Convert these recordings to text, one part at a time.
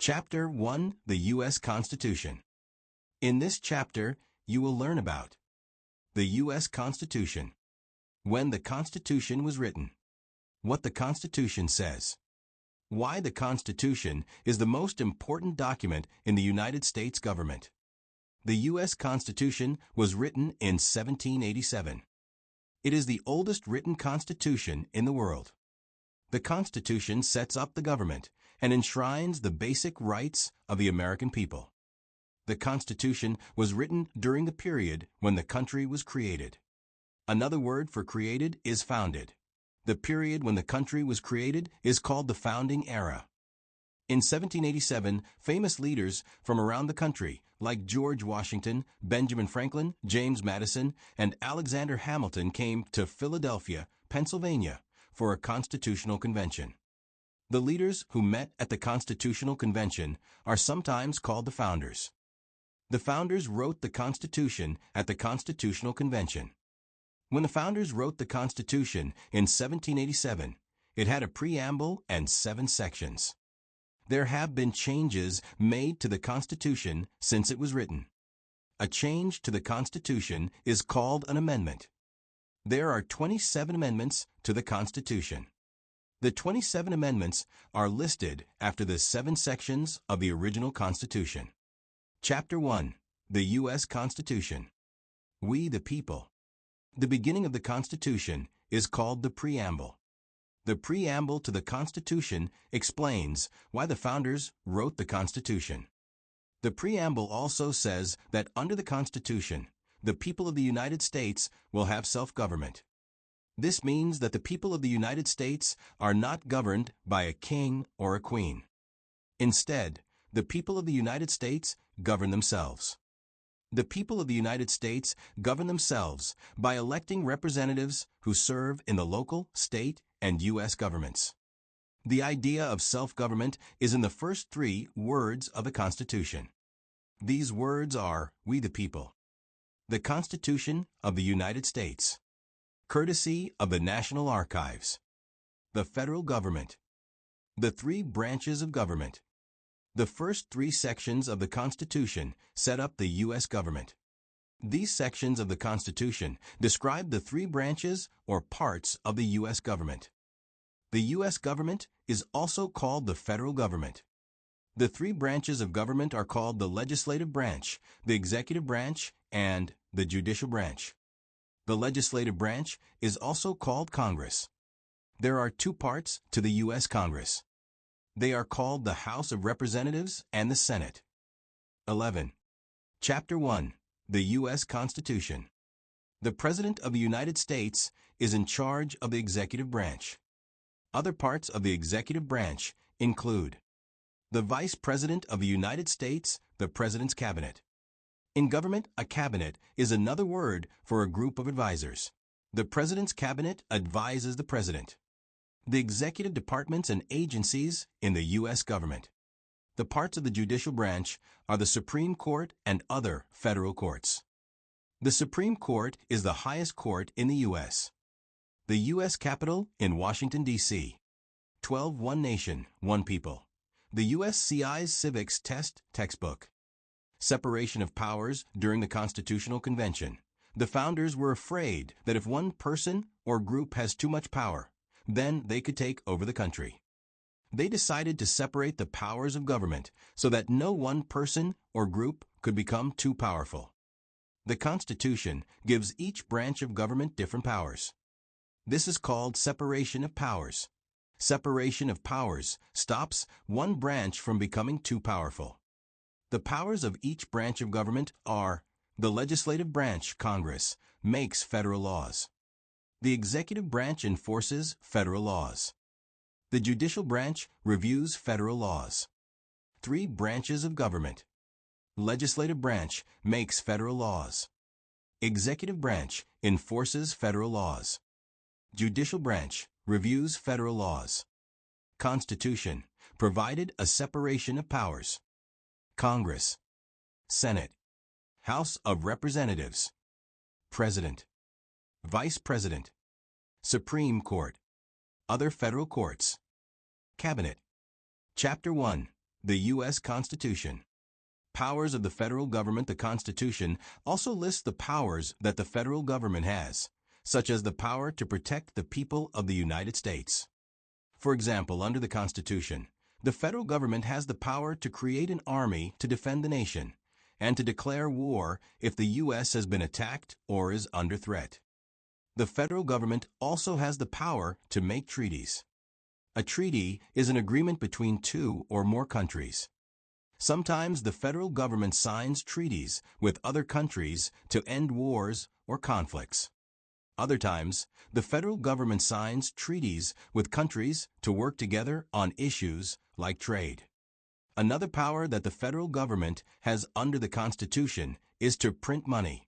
Chapter 1, the U.S. Constitution. In this chapter, you will learn about the U.S. Constitution, when the Constitution was written, what the Constitution says, why the Constitution is the most important document in the United States government. The U.S. Constitution was written in 1787. It is the oldest written constitution in the world. The Constitution sets up the government and enshrines the basic rights of the American people. The Constitution was written during the period when the country was created. Another word for created is founded. The period when the country was created is called the founding era. In 1787, famous leaders from around the country, like George Washington, Benjamin Franklin, James Madison, and Alexander Hamilton, came to Philadelphia, Pennsylvania, for a constitutional convention. The leaders who met at the Constitutional Convention are sometimes called the founders. The founders wrote the Constitution at the Constitutional Convention. When the founders wrote the Constitution in 1787, it had a preamble and 7 sections. There have been changes made to the Constitution since it was written. A change to the Constitution is called an amendment. There are 27 amendments to the Constitution. The 27 amendments are listed after the 7 sections of the original Constitution. Chapter 1, the U.S. Constitution. We the people. The beginning of the Constitution is called the preamble. The preamble to the Constitution explains why the founders wrote the Constitution. The preamble also says that under the Constitution, the people of the United States will have self-government. This means that the people of the United States are not governed by a king or a queen. Instead, the people of the United States govern themselves. The people of the United States govern themselves by electing representatives who serve in the local, state, and U.S. governments. The idea of self-government is in the first 3 words of the Constitution. These words are, we the people, the Constitution of the United States, courtesy of the National Archives, the federal government, the 3 branches of government. The first 3 sections of the Constitution set up the U.S. government. These sections of the Constitution describe the 3 branches or parts of the U.S. government. The U.S. government is also called the federal government. The 3 branches of government are called the legislative branch, the executive branch, and the judicial branch. The legislative branch is also called Congress. There are 2 parts to the U.S. Congress. They are called the House of Representatives and the Senate. 11. Chapter 1, the U.S. Constitution. The President of the United States is in charge of the executive branch. Other parts of the executive branch include the Vice President of the United States, the President's Cabinet. In government, a cabinet is another word for a group of advisors. The President's Cabinet advises the President. The executive departments and agencies in the U.S. government. The parts of the judicial branch are the Supreme Court and other federal courts. The Supreme Court is the highest court in the U.S. The U.S. Capitol in Washington, D.C. 12 One Nation, One People. The USCI's Civics test textbook. Separation of powers during the Constitutional Convention. The founders were afraid that if one person or group has too much power, then they could take over the country. They decided to separate the powers of government so that no one person or group could become too powerful. The Constitution gives each branch of government different powers. This is called separation of powers. Separation of powers stops one branch from becoming too powerful. The powers of each branch of government are: the legislative branch, Congress, makes federal laws. The executive branch enforces federal laws. The judicial branch reviews federal laws. 3 branches of government. Legislative branch makes federal laws. Executive branch enforces federal laws. Judicial branch reviews federal laws. Constitution provided a separation of powers. Congress, Senate, House of Representatives, President, Vice President, Supreme Court, other federal courts, Cabinet. Chapter 1, The U.S. Constitution. Powers of the federal government. The Constitution also lists the powers that the federal government has, such as the power to protect the people of the United States. For example, under the Constitution, the federal government has the power to create an army to defend the nation and to declare war if the U.S. has been attacked or is under threat. The federal government also has the power to make treaties. A treaty is an agreement between two or more countries. Sometimes the federal government signs treaties with other countries to end wars or conflicts. Other times, the federal government signs treaties with countries to work together on issues like trade. Another power that the federal government has under the Constitution is to print money.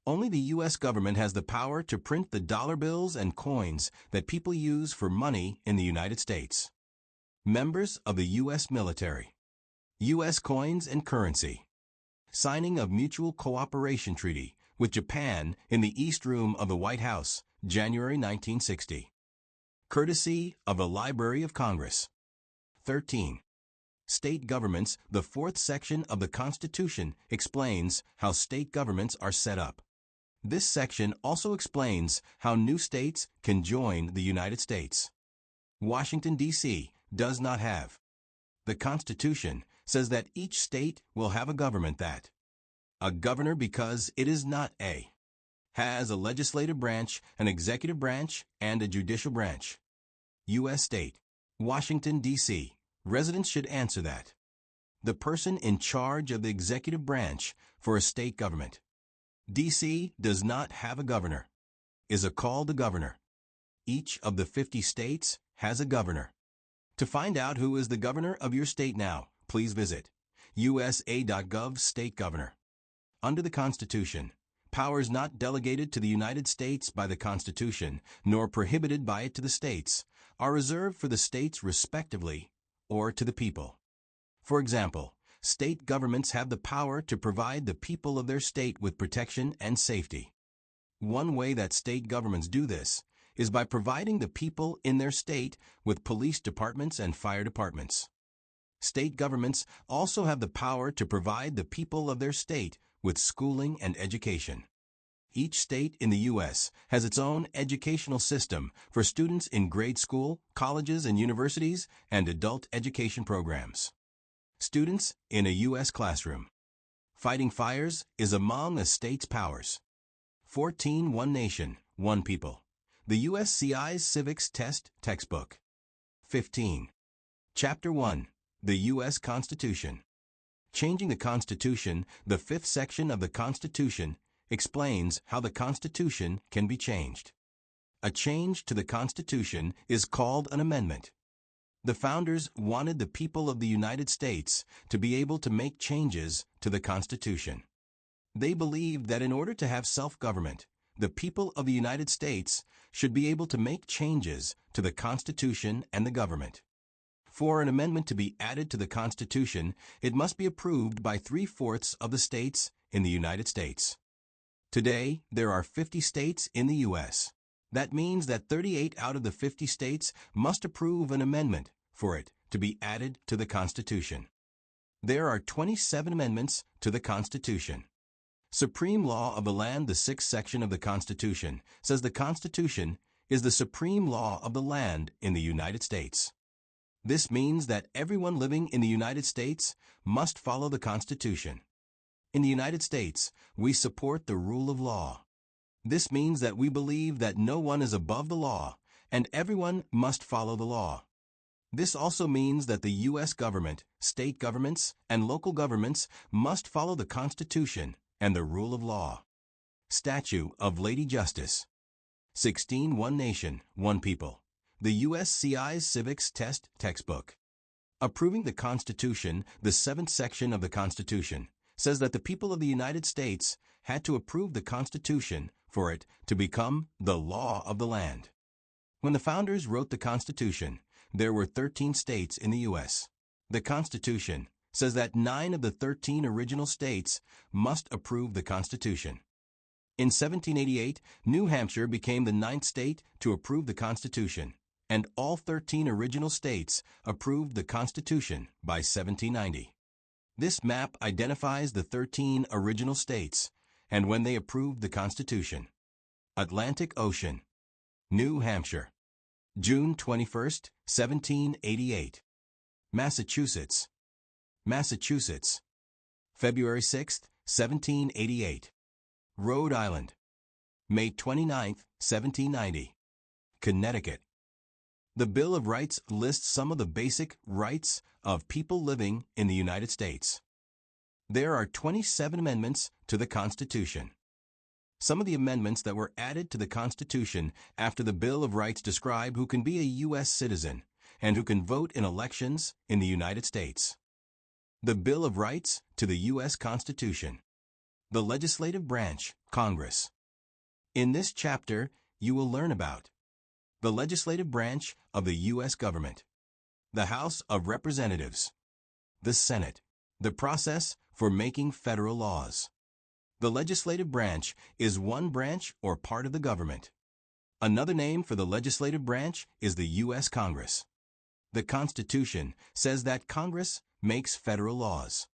Only the U.S. government has the power to print the dollar bills and coins that people use for money in the United States. Members of the U.S. military. U.S. coins and currency. Signing of Mutual Cooperation Treaty with Japan in the East Room of the White House, January 1960. Courtesy of the Library of Congress. 13. State governments. The fourth section of the Constitution explains how state governments are set up. This section also explains how new states can join the United States. Washington, D.C. does not have. The Constitution says that each state will have a government that a governor because it is not a has a legislative branch, an executive branch, and a judicial branch. U.S. State. Washington, D.C. Residents should answer that. The person in charge of the executive branch for a state government. D.C. does not have a governor. Is called a governor. Each of the 50 states has a governor. To find out who is the governor of your state now, please visit usa.gov state governor. Under the Constitution, powers not delegated to the United States by the Constitution, nor prohibited by it to the states, are reserved for the states respectively, or to the people. For example, state governments have the power to provide the people of their state with protection and safety. One way that state governments do this is by providing the people in their state with police departments and fire departments. State governments also have the power to provide the people of their state with schooling and education. Each state in the U.S. has its own educational system for students in grade school, colleges and universities, and adult education programs. Students in a U.S. classroom. Fighting fires is among a state's powers. 14. One Nation, One People. The USCI's Civics Test Textbook. 15. Chapter 1. The U.S. Constitution. Changing the Constitution. The fifth section of the Constitution explains how the Constitution can be changed. A change to the Constitution is called an amendment. The founders wanted the people of the United States to be able to make changes to the Constitution. They believed that in order to have self-government, the people of the United States should be able to make changes to the Constitution and the government. For an amendment to be added to the Constitution, it must be approved by 3/4 of the states in the United States. Today, there are 50 states in the U.S. That means that 38 out of the 50 states must approve an amendment for it to be added to the Constitution. There are 27 amendments to the Constitution. Supreme Law of the Land. The sixth section of the Constitution says the Constitution is the supreme law of the land in the United States. This means that everyone living in the United States must follow the Constitution. In the United States, we support the rule of law. This means that we believe that no one is above the law, and everyone must follow the law. This also means that the U.S. government, state governments, and local governments must follow the Constitution and the rule of law. Statue of Lady Justice. 16. One Nation, One People. The USCI's Civics Test Textbook. Approving the Constitution. The seventh section of the Constitution says that the people of the United States had to approve the Constitution for it to become the law of the land. When the founders wrote the Constitution, there were 13 states in the U.S. The Constitution says that 9 of the 13 original states must approve the Constitution. In 1788, New Hampshire became the 9th state to approve the Constitution, and all 13 original states approved the Constitution by 1790. This map identifies the 13 original states and when they approved the Constitution. Atlantic Ocean, New Hampshire, June 21, 1788. Massachusetts, Massachusetts, February 6, 1788. Rhode Island, May 29, 1790. Connecticut. The Bill of Rights lists some of the basic rights of people living in the United States. There are 27 amendments to the Constitution. Some of the amendments that were added to the Constitution after the Bill of Rights describe who can be a U.S. citizen and who can vote in elections in the United States. The Bill of Rights to the U.S. Constitution. The Legislative Branch, Congress. In this chapter, you will learn about the legislative branch of the U.S. government, the House of Representatives, the Senate, the process for making federal laws. The legislative branch is one branch or part of the government. Another name for the legislative branch is the U.S. Congress. The Constitution says that Congress makes federal laws.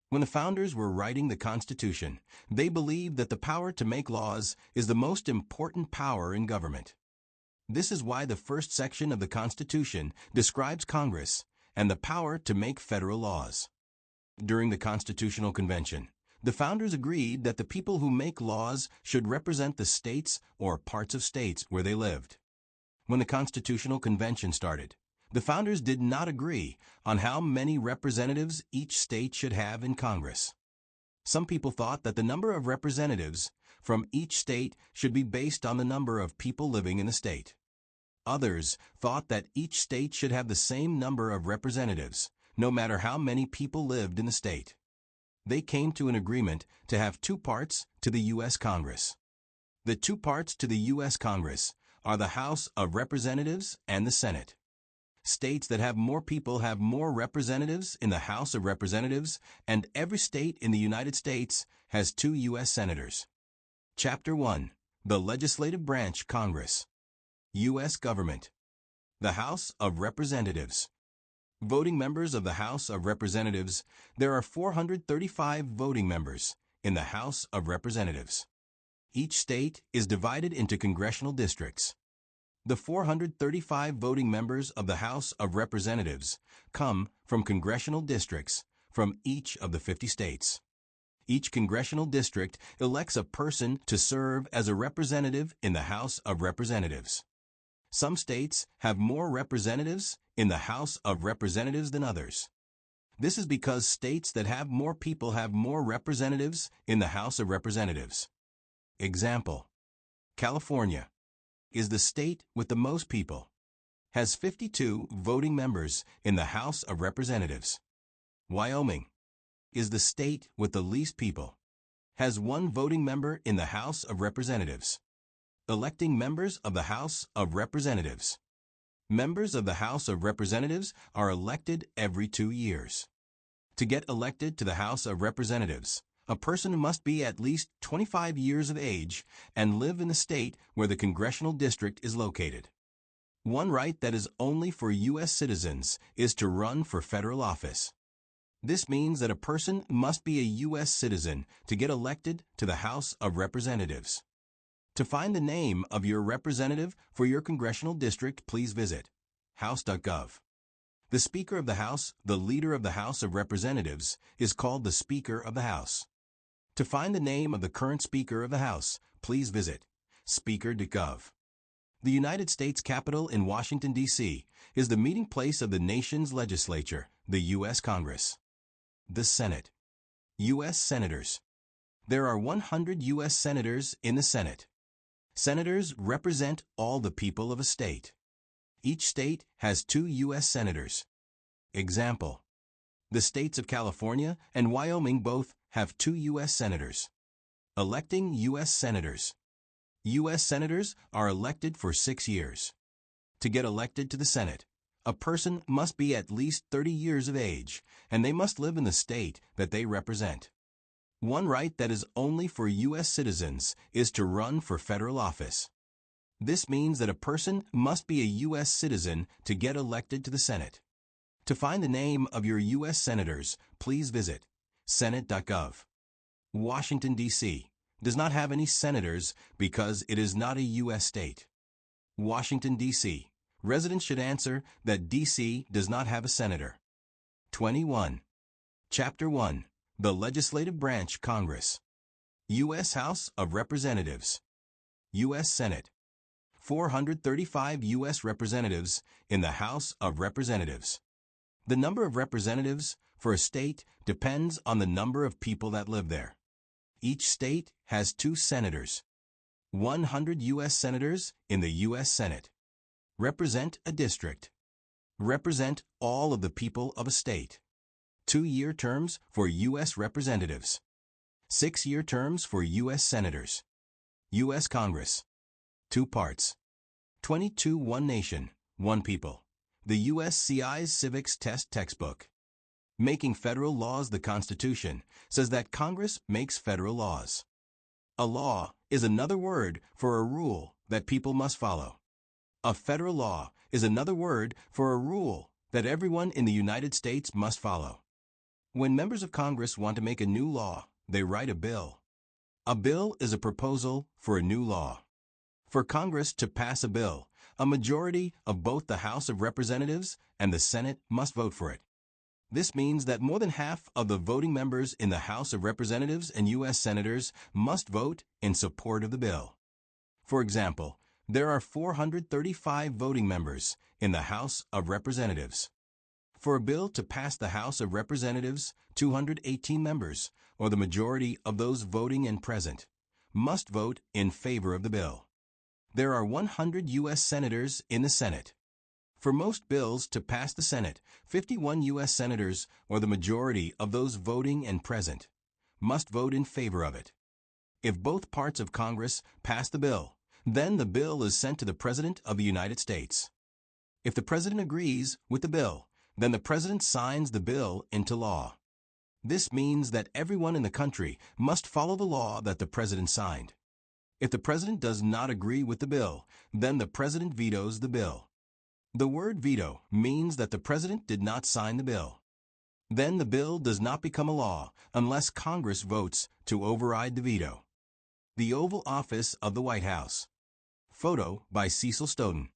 When the founders were writing the Constitution, they believed that the power to make laws is the most important power in government. This is why the first section of the Constitution describes Congress and the power to make federal laws. During the Constitutional Convention, the founders agreed that the people who make laws should represent the states or parts of states where they lived. When the Constitutional Convention started, the founders did not agree on how many representatives each state should have in Congress. Some people thought that the number of representatives from each state should be based on the number of people living in the state. Others thought that each state should have the same number of representatives, no matter how many people lived in the state. They came to an agreement to have two parts to the U.S. Congress. The two parts to the U.S. Congress are the House of Representatives and the Senate. States that have more people have more representatives in the House of Representatives, and every state in the United States has 2 U.S. Senators. Chapter 1. The Legislative Branch, Congress. U.S. Government. The House of Representatives. Voting members of the House of Representatives. There are 435 voting members in the House of Representatives. Each state is divided into congressional districts. The 435 voting members of the House of Representatives come from congressional districts from each of the 50 states. Each congressional district elects a person to serve as a representative in the House of Representatives. Some states have more representatives in the House of Representatives than others. This is because states that have more people have more representatives in the House of Representatives. Example: California is the state with the most people, has 52 voting members in the House of Representatives. Wyoming is the state with the least people, has 1 voting member in the House of Representatives. Electing members of the House of Representatives. Members of the House of Representatives are elected every 2 years. To get elected to the House of Representatives, a person must be at least 25 years of age and live in the state where the congressional district is located. One right that is only for U.S. citizens is to run for federal office. This means that a person must be a U.S. citizen to get elected to the House of Representatives. To find the name of your representative for your congressional district, please visit house.gov. The Speaker of the House, the leader of the House of Representatives, is called the Speaker of the House. To find the name of the current Speaker of the House, please visit speaker.gov. The United States Capitol in Washington, D.C., is the meeting place of the nation's legislature, the U.S. Congress. The Senate. U.S. Senators. There are 100 U.S. Senators in the Senate. Senators represent all the people of a state. Each state has 2 U.S. Senators. Example: the states of California and Wyoming both have 2 U.S. Senators. Electing U.S. Senators. U.S. Senators are elected for 6 years. To get elected to the Senate, a person must be at least 30 years of age, and they must live in the state that they represent. One right that is only for U.S. citizens is to run for federal office. This means that a person must be a U.S. citizen to get elected to the Senate. To find the name of your U.S. senators, please visit senate.gov. Washington, D.C. does not have any senators because it is not a U.S. state. Washington, D.C. Residents should answer that D.C. does not have a senator. 21. Chapter 1. The Legislative Branch, Congress. U.S. House of Representatives. U.S. Senate. 435 U.S. representatives in the House of Representatives. The number of representatives for a state depends on the number of people that live there. Each state has 2 senators. 100 U.S. senators in the U.S. Senate. Represent a district. Represent all of the people of a state. 2-year terms for U.S. representatives. 6-year terms for U.S. senators. U.S. Congress. 2 parts. 22 One Nation, One People. The USCI's Civics Test Textbook. Making Federal Laws. The Constitution says that Congress makes federal laws. A law is another word for a rule that people must follow. A federal law is another word for a rule that everyone in the United States must follow. When members of Congress want to make a new law, they write a bill. A bill is a proposal for a new law. For Congress to pass a bill, a majority of both the House of Representatives and the Senate must vote for it. This means that more than half of the voting members in the House of Representatives and U.S. Senators must vote in support of the bill. For example, there are 435 voting members in the House of Representatives. For a bill to pass the House of Representatives, 218 members, or the majority of those voting and present, must vote in favor of the bill. There are 100 U.S. senators in the Senate. For most bills to pass the Senate, 51 U.S. senators, or the majority of those voting and present, must vote in favor of it. If both parts of Congress pass the bill, then the bill is sent to the President of the United States. If the President agrees with the bill, then the President signs the bill into law. This means that everyone in the country must follow the law that the President signed. If the President does not agree with the bill, then the President vetoes the bill. The word veto means that the President did not sign the bill. Then the bill does not become a law unless Congress votes to override the veto. The Oval Office of the White House. Photo by Cecil Stoughton.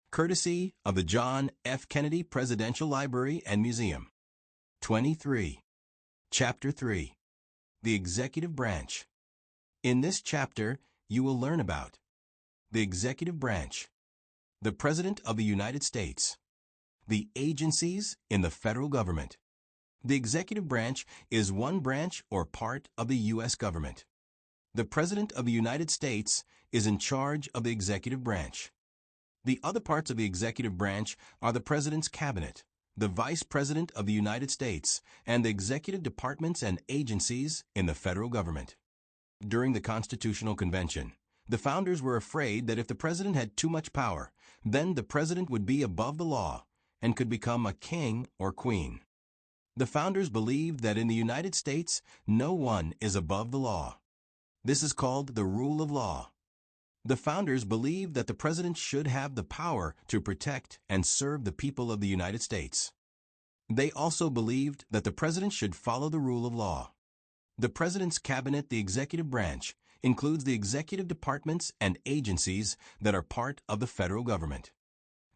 Courtesy of the John F. Kennedy Presidential Library and Museum. 23. Chapter 3. The Executive Branch. In this chapter, you will learn about the Executive Branch, the President of the United States, the agencies in the federal government. The Executive Branch is one branch or part of the U.S. government. The President of the United States is in charge of the Executive Branch. The other parts of the Executive Branch are the President's Cabinet, the Vice President of the United States, and the executive departments and agencies in the federal government. During the Constitutional Convention, the founders were afraid that if the President had too much power, then the President would be above the law and could become a king or queen. The founders believed that in the United States, no one is above the law. This is called the rule of law. The founders believed that the President should have the power to protect and serve the people of the United States. They also believed that the President should follow the rule of law. The President's Cabinet, the Executive Branch, includes the executive departments and agencies that are part of the federal government.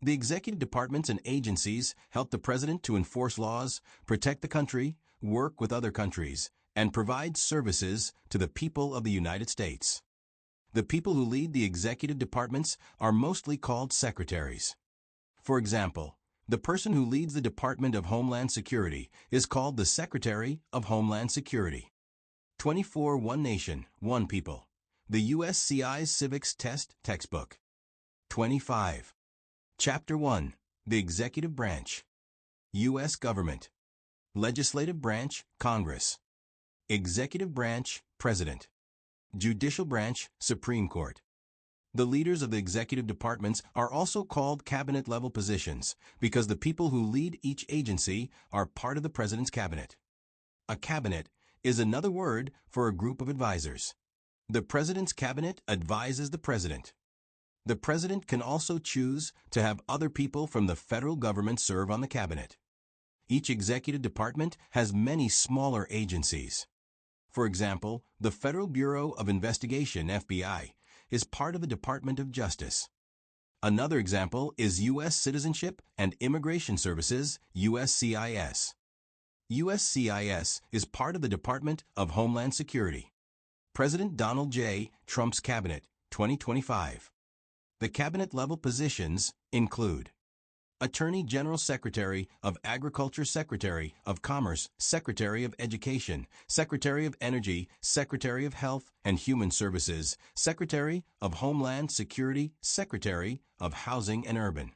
The executive departments and agencies help the President to enforce laws, protect the country, work with other countries, and provide services to the people of the United States. The people who lead the executive departments are mostly called secretaries. For example, the person who leads the Department of Homeland Security is called the Secretary of Homeland Security. 24 One Nation, One People. The USCI's Civics Test Textbook. 25. Chapter 1. The Executive Branch. U.S. Government. Legislative Branch, Congress. Executive Branch, President. Judicial Branch, Supreme Court. The leaders of the executive departments are also called cabinet-level positions because the people who lead each agency are part of the President's cabinet. A cabinet is another word for a group of advisors. The President's cabinet advises the President. The president can also choose to have other people from the federal government serve on the cabinet. Each executive department has many smaller agencies. For example, the Federal Bureau of Investigation, FBI, is part of the Department of Justice. Another example is U.S. Citizenship and Immigration Services, USCIS. USCIS is part of the Department of Homeland Security. President Donald J. Trump's Cabinet, 2025. The cabinet-level positions include Attorney General, Secretary of Agriculture, Secretary of Commerce, Secretary of Education, Secretary of Energy, Secretary of Health and Human Services, Secretary of Homeland Security, Secretary of Housing and Urban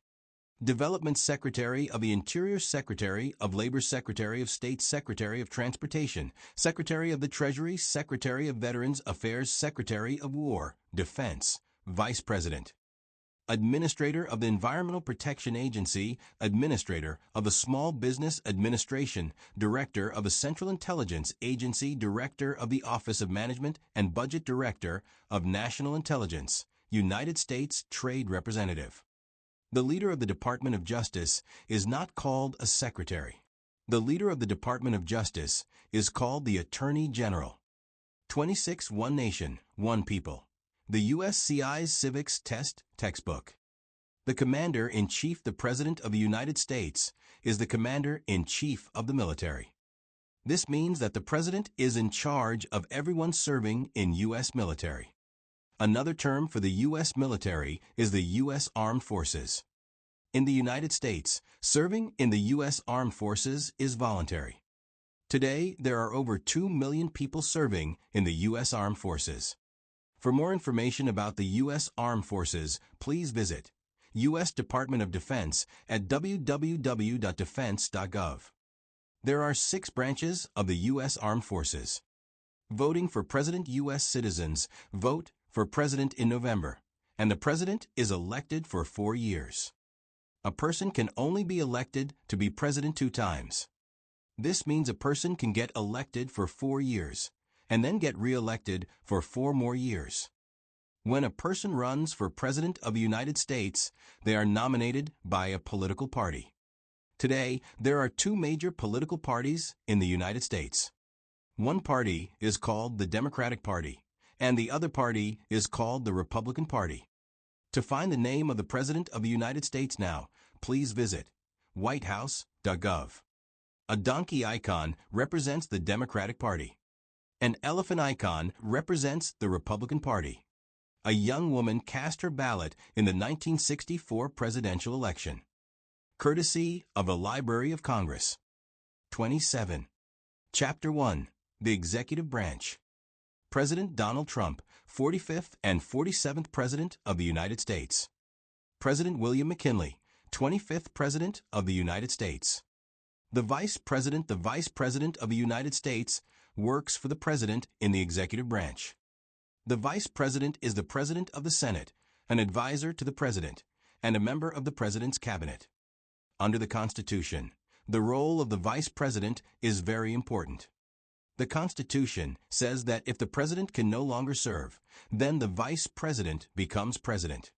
Development, Secretary of the Interior, Secretary of Labor, Secretary of State, Secretary of Transportation, Secretary of the Treasury, Secretary of Veterans Affairs, Secretary of War, Defense, Vice President, Administrator of the Environmental Protection Agency, Administrator of the Small Business Administration, Director of the Central Intelligence Agency, Director of the Office of Management and Budget, Director of National Intelligence, United States Trade Representative. The leader of the Department of Justice is not called a secretary. The leader of the Department of Justice is called the Attorney General. 26 One Nation, One People. The USCI's Civics Test Textbook. The Commander-in-Chief, the President of the United States, is the Commander-in-Chief of the military. This means that the President is in charge of everyone serving in U.S. military. Another term for the U.S. military is the U.S. Armed Forces. In the United States, serving in the U.S. Armed Forces is voluntary. Today, there are over 2 million people serving in the U.S. Armed Forces. For more information about the U.S. Armed Forces, please visit U.S. Department of Defense at www.defense.gov. There are 6 branches of the U.S. Armed Forces. Voting for President. U.S. citizens vote for President in November, and the President is elected for 4 years. A person can only be elected to be President 2 times. This means a person can get elected for 4 years, and then get re-elected for 4 more years. When a person runs for President of the United States, they are nominated by a political party. Today, there are 2 major political parties in the United States. One party is called the Democratic Party, and the other party is called the Republican Party. To find the name of the President of the United States now, please visit whitehouse.gov. A donkey icon represents the Democratic Party. An elephant icon represents the Republican Party. A young woman cast her ballot in the 1964 presidential election. Courtesy of the Library of Congress. 27. Chapter 1. The Executive Branch. President Donald Trump, 45th and 47th President of the United States. President William McKinley, 25th President of the United States. The Vice President of the United States works for the President in the executive branch. The Vice President is the President of the Senate, an advisor to the President, and a member of the President's cabinet. Under the Constitution, the role of the Vice President is very important. The Constitution says that if the President can no longer serve, then the Vice President becomes President.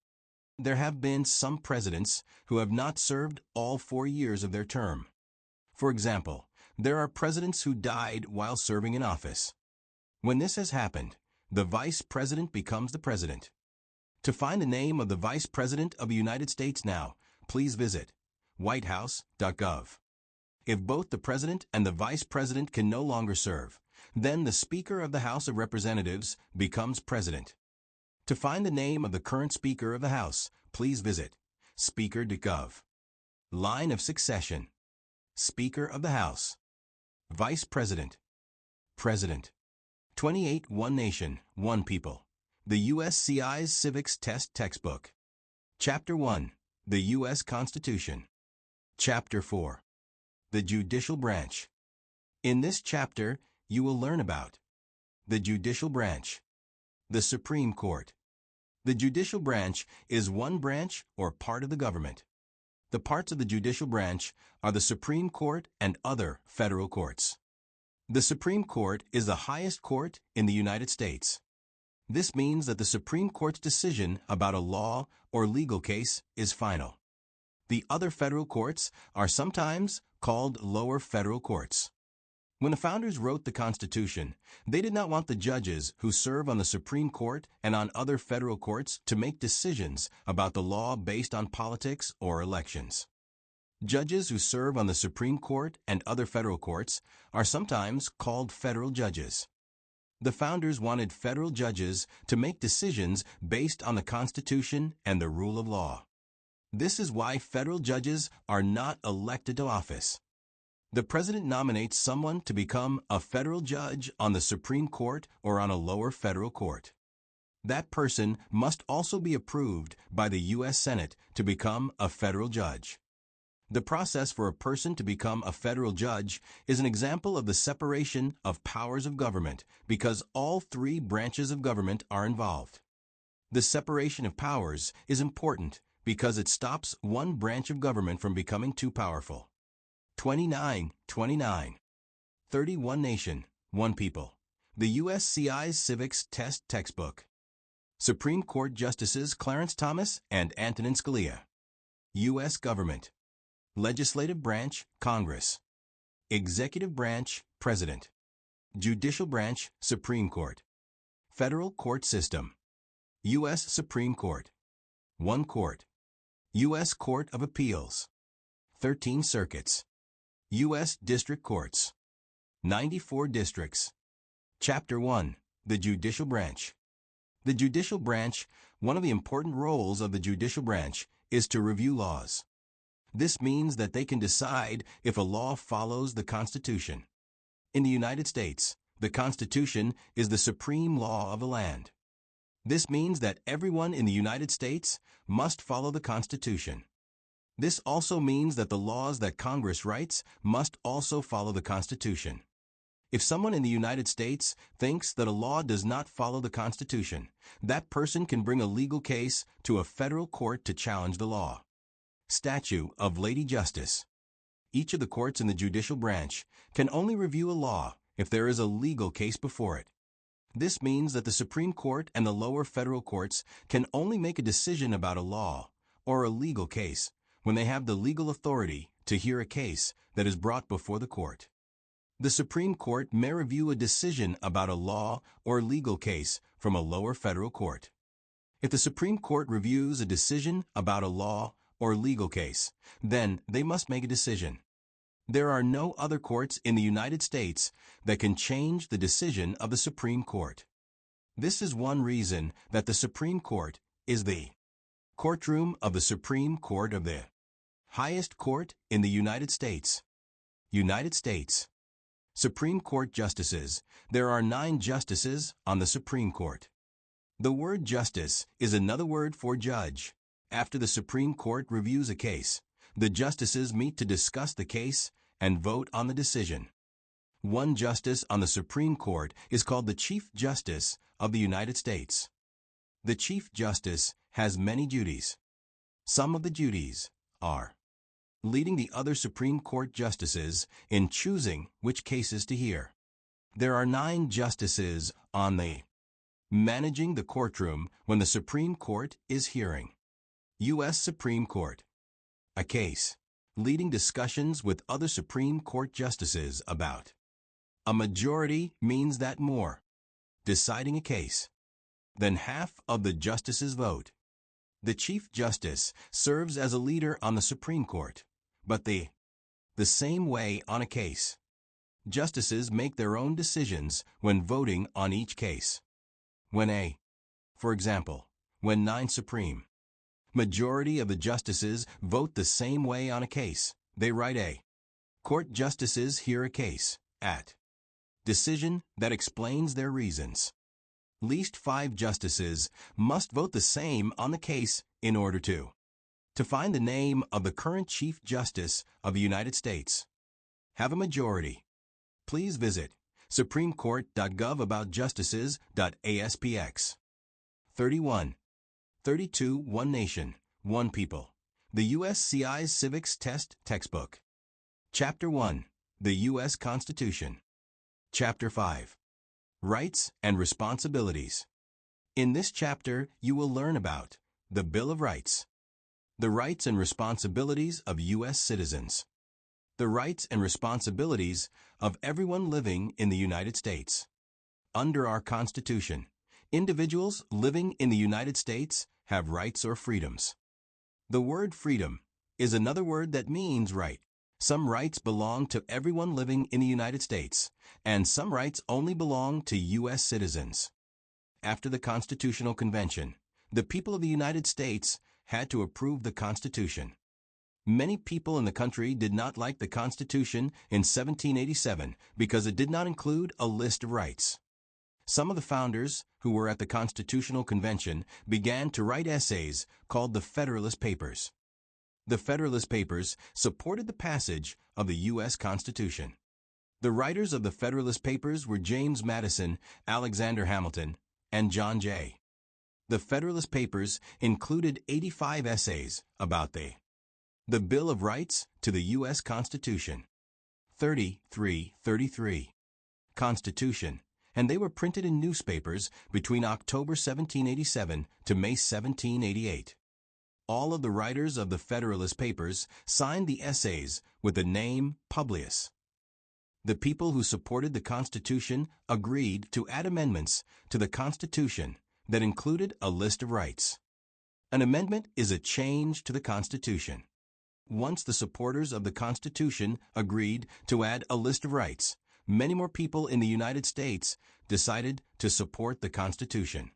There have been some presidents who have not served all 4 years of their term. For example, there are presidents who died while serving in office. When this has happened, the Vice President becomes the President. To find the name of the Vice President of the United States now, please visit whitehouse.gov. If both the President and the Vice President can no longer serve, then the Speaker of the House of Representatives becomes President. To find the name of the current Speaker of the House, please visit speaker.gov. Line of succession. Speaker of the House. Vice President. President. 28 One Nation, One People. The USCI's Civics Test Textbook. Chapter 1. The U.S. Constitution. Chapter 4. The Judicial Branch. In this chapter, you will learn about the Judicial Branch, the Supreme Court. The Judicial Branch is one branch or part of the government. The parts of the Judicial Branch are the Supreme Court and other federal courts. The Supreme Court is the highest court in the United States. This means that the Supreme Court's decision about a law or legal case is final. The other federal courts are sometimes called lower federal courts. When the founders wrote the Constitution, they did not want the judges who serve on the Supreme Court and on other federal courts to make decisions about the law based on politics or elections. Judges who serve on the Supreme Court and other federal courts are sometimes called federal judges. The founders wanted federal judges to make decisions based on the Constitution and the rule of law. This is why federal judges are not elected to office. The president nominates someone to become a federal judge on the Supreme Court or on a lower federal court. That person must also be approved by the U.S. Senate to become a federal judge. The process for a person to become a federal judge is an example of the separation of powers of government because all three branches of government are involved. The separation of powers is important because it stops one branch of government from becoming too powerful. 29. 31 Nation, One People. The USCI's Civics Test Textbook. Supreme Court Justices Clarence Thomas and Antonin Scalia. U.S. Government. Legislative Branch, Congress. Executive Branch, President. Judicial Branch, Supreme Court. Federal Court System. U.S. Supreme Court. One Court. U.S. Court of Appeals. 13 Circuits. U.S. District Courts. 94 Districts. Chapter 1. The Judicial Branch. The Judicial Branch, one of the important roles of the Judicial Branch, is to review laws. This means that they can decide if a law follows the Constitution. In the United States, the Constitution is the supreme law of the land. This means that everyone in the United States must follow the Constitution. This also means that the laws that Congress writes must also follow the Constitution. If someone in the United States thinks that a law does not follow the Constitution, that person can bring a legal case to a federal court to challenge the law. Statute of Lady Justice. Each of the courts in the judicial branch can only review a law if there is a legal case before it. This means that the Supreme Court and the lower federal courts can only make a decision about a law or a legal case when they have the legal authority to hear a case that is brought before the court. The Supreme Court may review a decision about a law or legal case from a lower federal court. If the Supreme Court reviews a decision about a law or legal case, then they must make a decision. There are no other courts in the United States that can change the decision of the Supreme Court. This is one reason that the Supreme Court is the courtroom of the Supreme Court of the highest court in the United States. United States. Supreme Court Justices. There are 9 justices on the Supreme Court. The word justice is another word for judge. After the Supreme Court reviews a case, the justices meet to discuss the case and vote on the decision. One justice on the Supreme Court is called the Chief Justice of the United States. The Chief Justice has many duties. Some of the duties are leading the other Supreme Court justices in choosing which cases to hear. There are 9 justices on the managing the courtroom when the Supreme Court is hearing. U.S. Supreme Court. A case. Leading discussions with other Supreme Court justices about. A majority means that more. Deciding a case. Then half of the justices vote. The Chief Justice serves as a leader on the Supreme Court, but the same way on a case. Justices make their own decisions when voting on each case. For example, when 9 Supreme majority of the justices vote the same way on a case, they write a court justices hear a case at decision that explains their reasons. Least 5 justices must vote the same on the case in order to find the name of the current Chief Justice of the United States. Have a majority. Please visit supremecourt.gov-about-justices.aspx. 31. 32 One Nation, One People. The USCI's Civics Test Textbook. Chapter 1. The U.S. Constitution. Chapter 5. Rights and Responsibilities. In this chapter, you will learn about the Bill of Rights, the rights and responsibilities of U.S. citizens, the rights and responsibilities of everyone living in the United States. Under our Constitution, individuals living in the United States have rights or freedoms. The word freedom is another word that means right. Some rights belong to everyone living in the United States, and some rights only belong to U.S. citizens. After the Constitutional Convention, the people of the United States had to approve the Constitution. Many people in the country did not like the Constitution in 1787 because it did not include a list of rights. Some of the founders, who were at the Constitutional Convention, began to write essays called the Federalist Papers. The Federalist Papers supported the passage of the U.S. Constitution. The writers of the Federalist Papers were James Madison, Alexander Hamilton, and John Jay. The Federalist Papers included 85 essays about the Bill of Rights to the U.S. Constitution. 33 Constitution, and they were printed in newspapers between October 1787 to May 1788. All of the writers of the Federalist Papers signed the essays with the name Publius. The people who supported the Constitution agreed to add amendments to the Constitution that included a list of rights. An amendment is a change to the Constitution. Once the supporters of the Constitution agreed to add a list of rights, many more people in the United States decided to support the Constitution.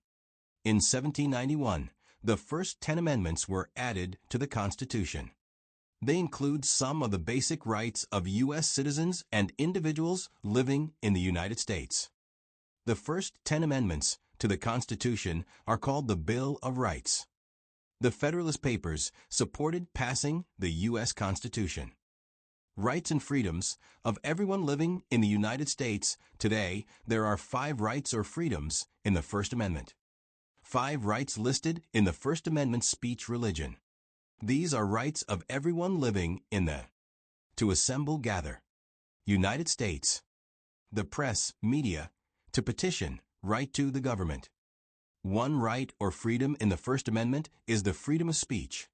In 1791, the first 10 amendments were added to the Constitution. They include some of the basic rights of U.S. citizens and individuals living in the United States. The first 10 amendments to the Constitution are called the Bill of Rights. The Federalist Papers supported passing the U.S. Constitution. Rights and freedoms of everyone living in the United States. Today, there are 5 rights or freedoms in the First Amendment. 5 rights listed in the First Amendment speech religion. These are rights of everyone living in the to assemble, gather, United States, the press, media, to petition, right to the government. One right or freedom in the First Amendment is the freedom of speech.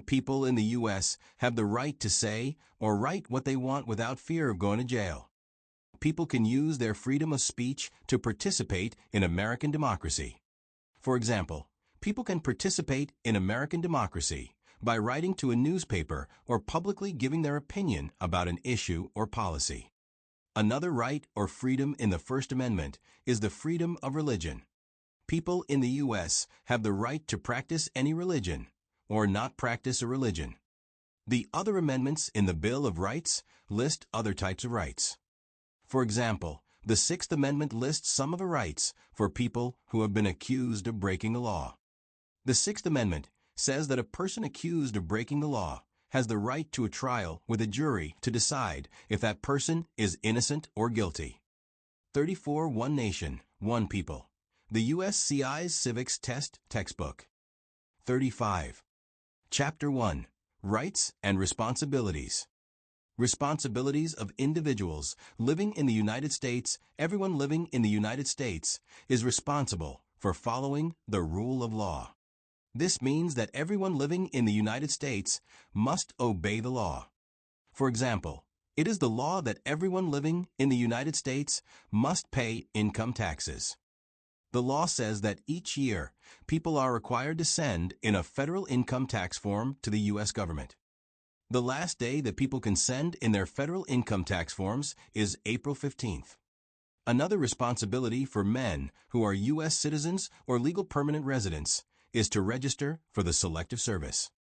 People in the U.S. have the right to say or write what they want without fear of going to jail. People can use their freedom of speech to participate in American democracy. For example, people can participate in American democracy by writing to a newspaper or publicly giving their opinion about an issue or policy. Another right or freedom in the First Amendment is the freedom of religion. People in the U.S. have the right to practice any religion or not practice a religion. The other amendments in the Bill of Rights list other types of rights. For example, the Sixth Amendment lists some of the rights for people who have been accused of breaking the law. The Sixth Amendment says that a person accused of breaking the law has the right to a trial with a jury to decide if that person is innocent or guilty. 34 One Nation, One People. The USCI's Civics Test Textbook. 35. Chapter 1. Rights and Responsibilities. Responsibilities of individuals living in the United States. Everyone living in the United States is responsible for following the rule of law. This means that everyone living in the United States must obey the law. For example, it is the law that everyone living in the United States must pay income taxes. The law says that each year, people are required to send in a federal income tax form to the U.S. government. The last day that people can send in their federal income tax forms is April 15th. Another responsibility for men who are U.S. citizens or legal permanent residents is to register for the Selective Service.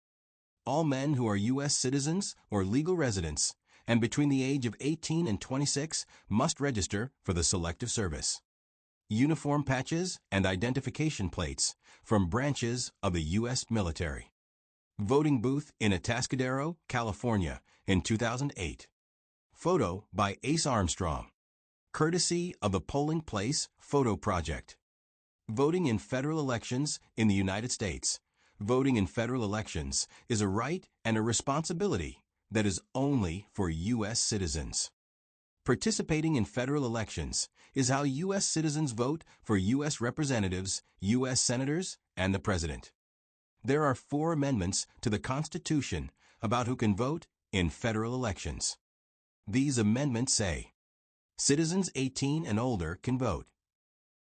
All men who are U.S. citizens or legal residents and between the age of 18 and 26 must register for the Selective Service. Uniform patches and identification plates from branches of the U.S. military. Voting booth in Atascadero, California in 2008. Photo by Ace Armstrong. Courtesy of the Polling Place Photo Project. Voting in federal elections in the United States. Voting in federal elections is a right and a responsibility that is only for U.S. citizens. Participating in federal elections is how U.S. citizens vote for U.S. representatives, U.S. senators, and the president. There are 4 amendments to the Constitution about who can vote in federal elections. These amendments say, citizens 18 and older can vote.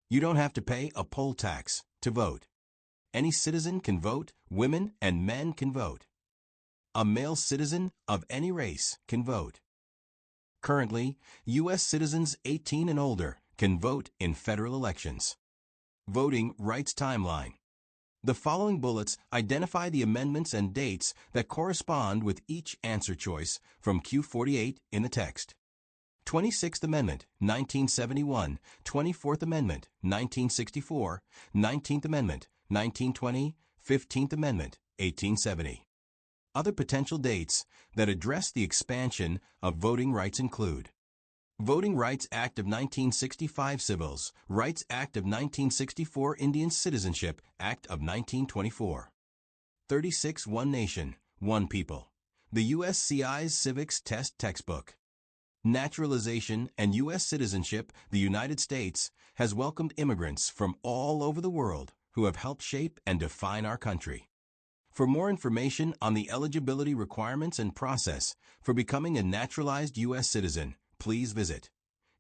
You don't have to pay a poll tax to vote. Any citizen can vote, women and men can vote. A male citizen of any race can vote. Currently, U.S. citizens 18 and older can vote in federal elections. Voting rights timeline. The following bullets identify the amendments and dates that correspond with each answer choice from Q48 in the text. 26th Amendment, 1971, 24th Amendment, 1964, 19th Amendment, 1920, 15th Amendment, 1870. Other potential dates that address the expansion of voting rights include Voting Rights Act of 1965 Civil Rights Act of 1964 Indian Citizenship Act of 1924 36 One Nation, One People The USCI's Civics Test Textbook Naturalization and U.S. citizenship. The United States has welcomed immigrants from all over the world who have helped shape and define our country. For more information on the eligibility requirements and process for becoming a naturalized U.S. citizen, please visit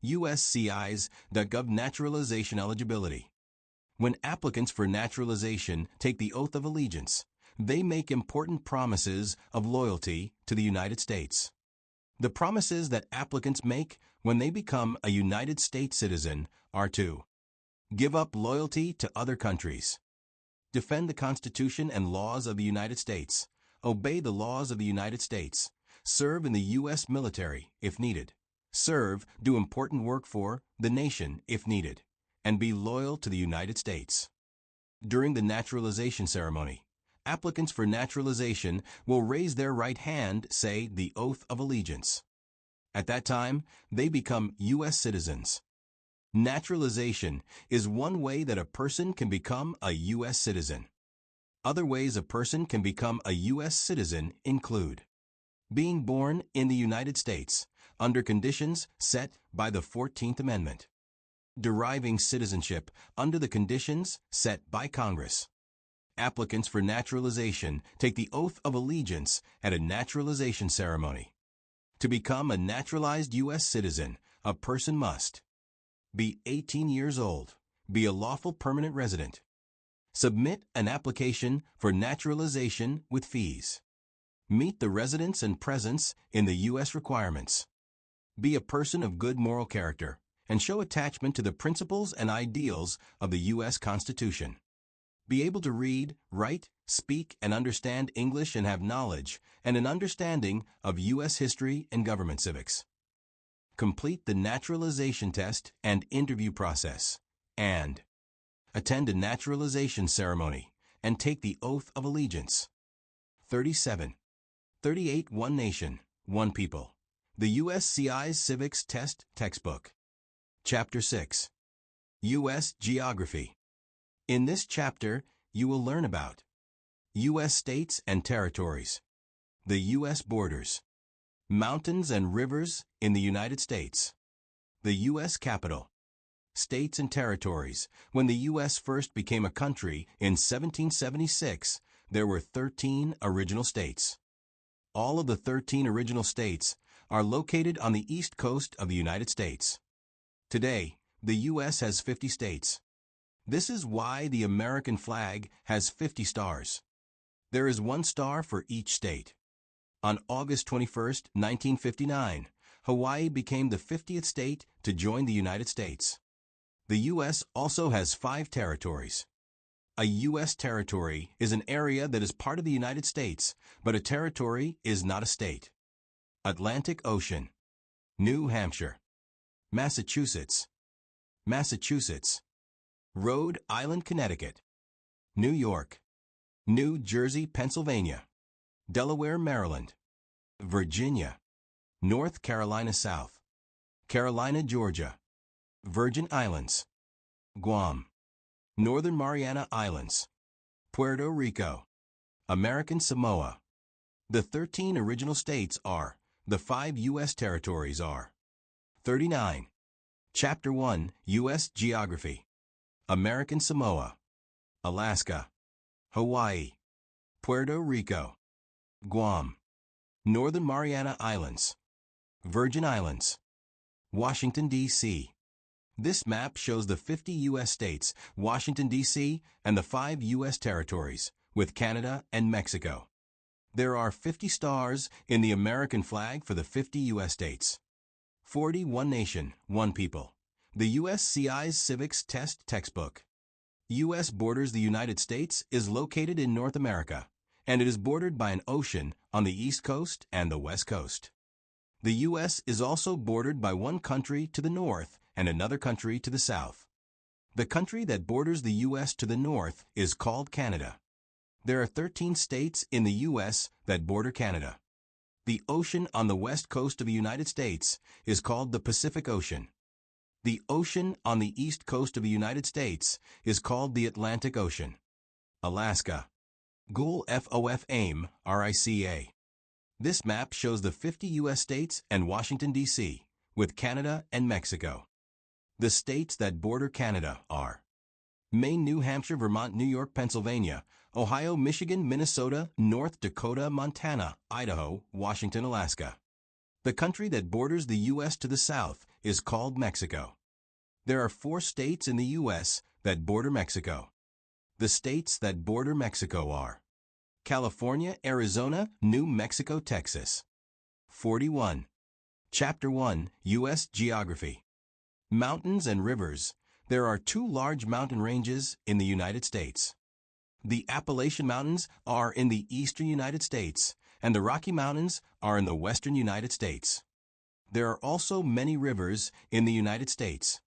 uscis.gov Naturalization Eligibility. When applicants for naturalization take the oath of allegiance, they make important promises of loyalty to the United States. The promises that applicants make when they become a United States citizen are to give up loyalty to other countries, defend the Constitution and laws of the United States, obey the laws of the United States, serve in the U.S. military if needed, do important work for the nation if needed, and be loyal to the United States. During the naturalization ceremony, applicants for naturalization will raise their right hand, say the oath of allegiance. At that time, they become U.S. citizens. Naturalization is one way that a person can become a U.S. citizen. Other ways a person can become a U.S. citizen include being born in the United States under conditions set by the 14th Amendment, deriving citizenship under the conditions set by Congress. Applicants for naturalization take the oath of allegiance at a naturalization ceremony. To become a naturalized U.S. citizen, a person must be 18 years old, be a lawful permanent resident, submit an application for naturalization with fees, meet the residence and presence in the U.S. requirements, be a person of good moral character, and show attachment to the principles and ideals of the U.S. Constitution. Be able to read, write, speak, and understand English and have knowledge and an understanding of U.S. history and government civics. Complete the naturalization test and interview process, and attend a naturalization ceremony and take the oath of allegiance. 37. 38 One Nation, One People. The USCI's Civics Test Textbook. Chapter 6. U.S. Geography. In this chapter, you will learn about U.S. states and territories, the U.S. borders, mountains and rivers in the United States, the U.S. Capitol, states and territories. When the U.S. first became a country in 1776, there were 13 original states. All of the 13 original states are located on the east coast of the United States. Today, the U.S. has 50 states. This is why the American flag has 50 stars. There is 1 star for each state. On August 21, 1959, Hawaii became the 50th state to join the United States. The U.S. also has 5 territories. A U.S. territory is an area that is part of the United States, but a territory is not a state. Atlantic Ocean, New Hampshire, Massachusetts, Rhode Island, Connecticut, New York, New Jersey, Pennsylvania, Delaware, Maryland, Virginia, North Carolina South, Carolina, Georgia, Virgin Islands, Guam, Northern Mariana Islands, Puerto Rico, American Samoa. The 13 original states are, the 5 U.S. territories are 39. Chapter 1, U.S. Geography. American Samoa, Alaska, Hawaii, Puerto Rico, Guam, Northern Mariana Islands, Virgin Islands, Washington, D.C. This map shows the 50 U.S. states, Washington, D.C., and the 5 U.S. territories, with Canada and Mexico. There are 50 stars in the American flag for the 50 U.S. states. 40 One Nation, One People. The USCI's Civics Test Textbook. U.S. borders the United States is located in North America, and it is bordered by an ocean on the East Coast and the West Coast. The U.S. is also bordered by one country to the north and another country to the south. The country that borders the U.S. to the north is called Canada. There are 13 states in the U.S. that border Canada. The ocean on the west coast of the United States is called the Pacific Ocean. The ocean on the east coast of the United States is called the Atlantic Ocean. Alaska. GOAL FOF AIM, RICA. This map shows the 50 U.S. states and Washington, D.C., with Canada and Mexico. The states that border Canada are Maine, New Hampshire, Vermont, New York, Pennsylvania, Ohio, Michigan, Minnesota, North Dakota, Montana, Idaho, Washington, Alaska. The country that borders the U.S. to the south is called Mexico. There are 4 states in the U.S. that border Mexico. The states that border Mexico are California, Arizona, New Mexico, Texas. 41. Chapter 1, U.S. Geography. Mountains and rivers. There are 2 large mountain ranges in the United States. The Appalachian Mountains are in the eastern United States, and the Rocky Mountains are in the western United States. There are also many rivers in the United States.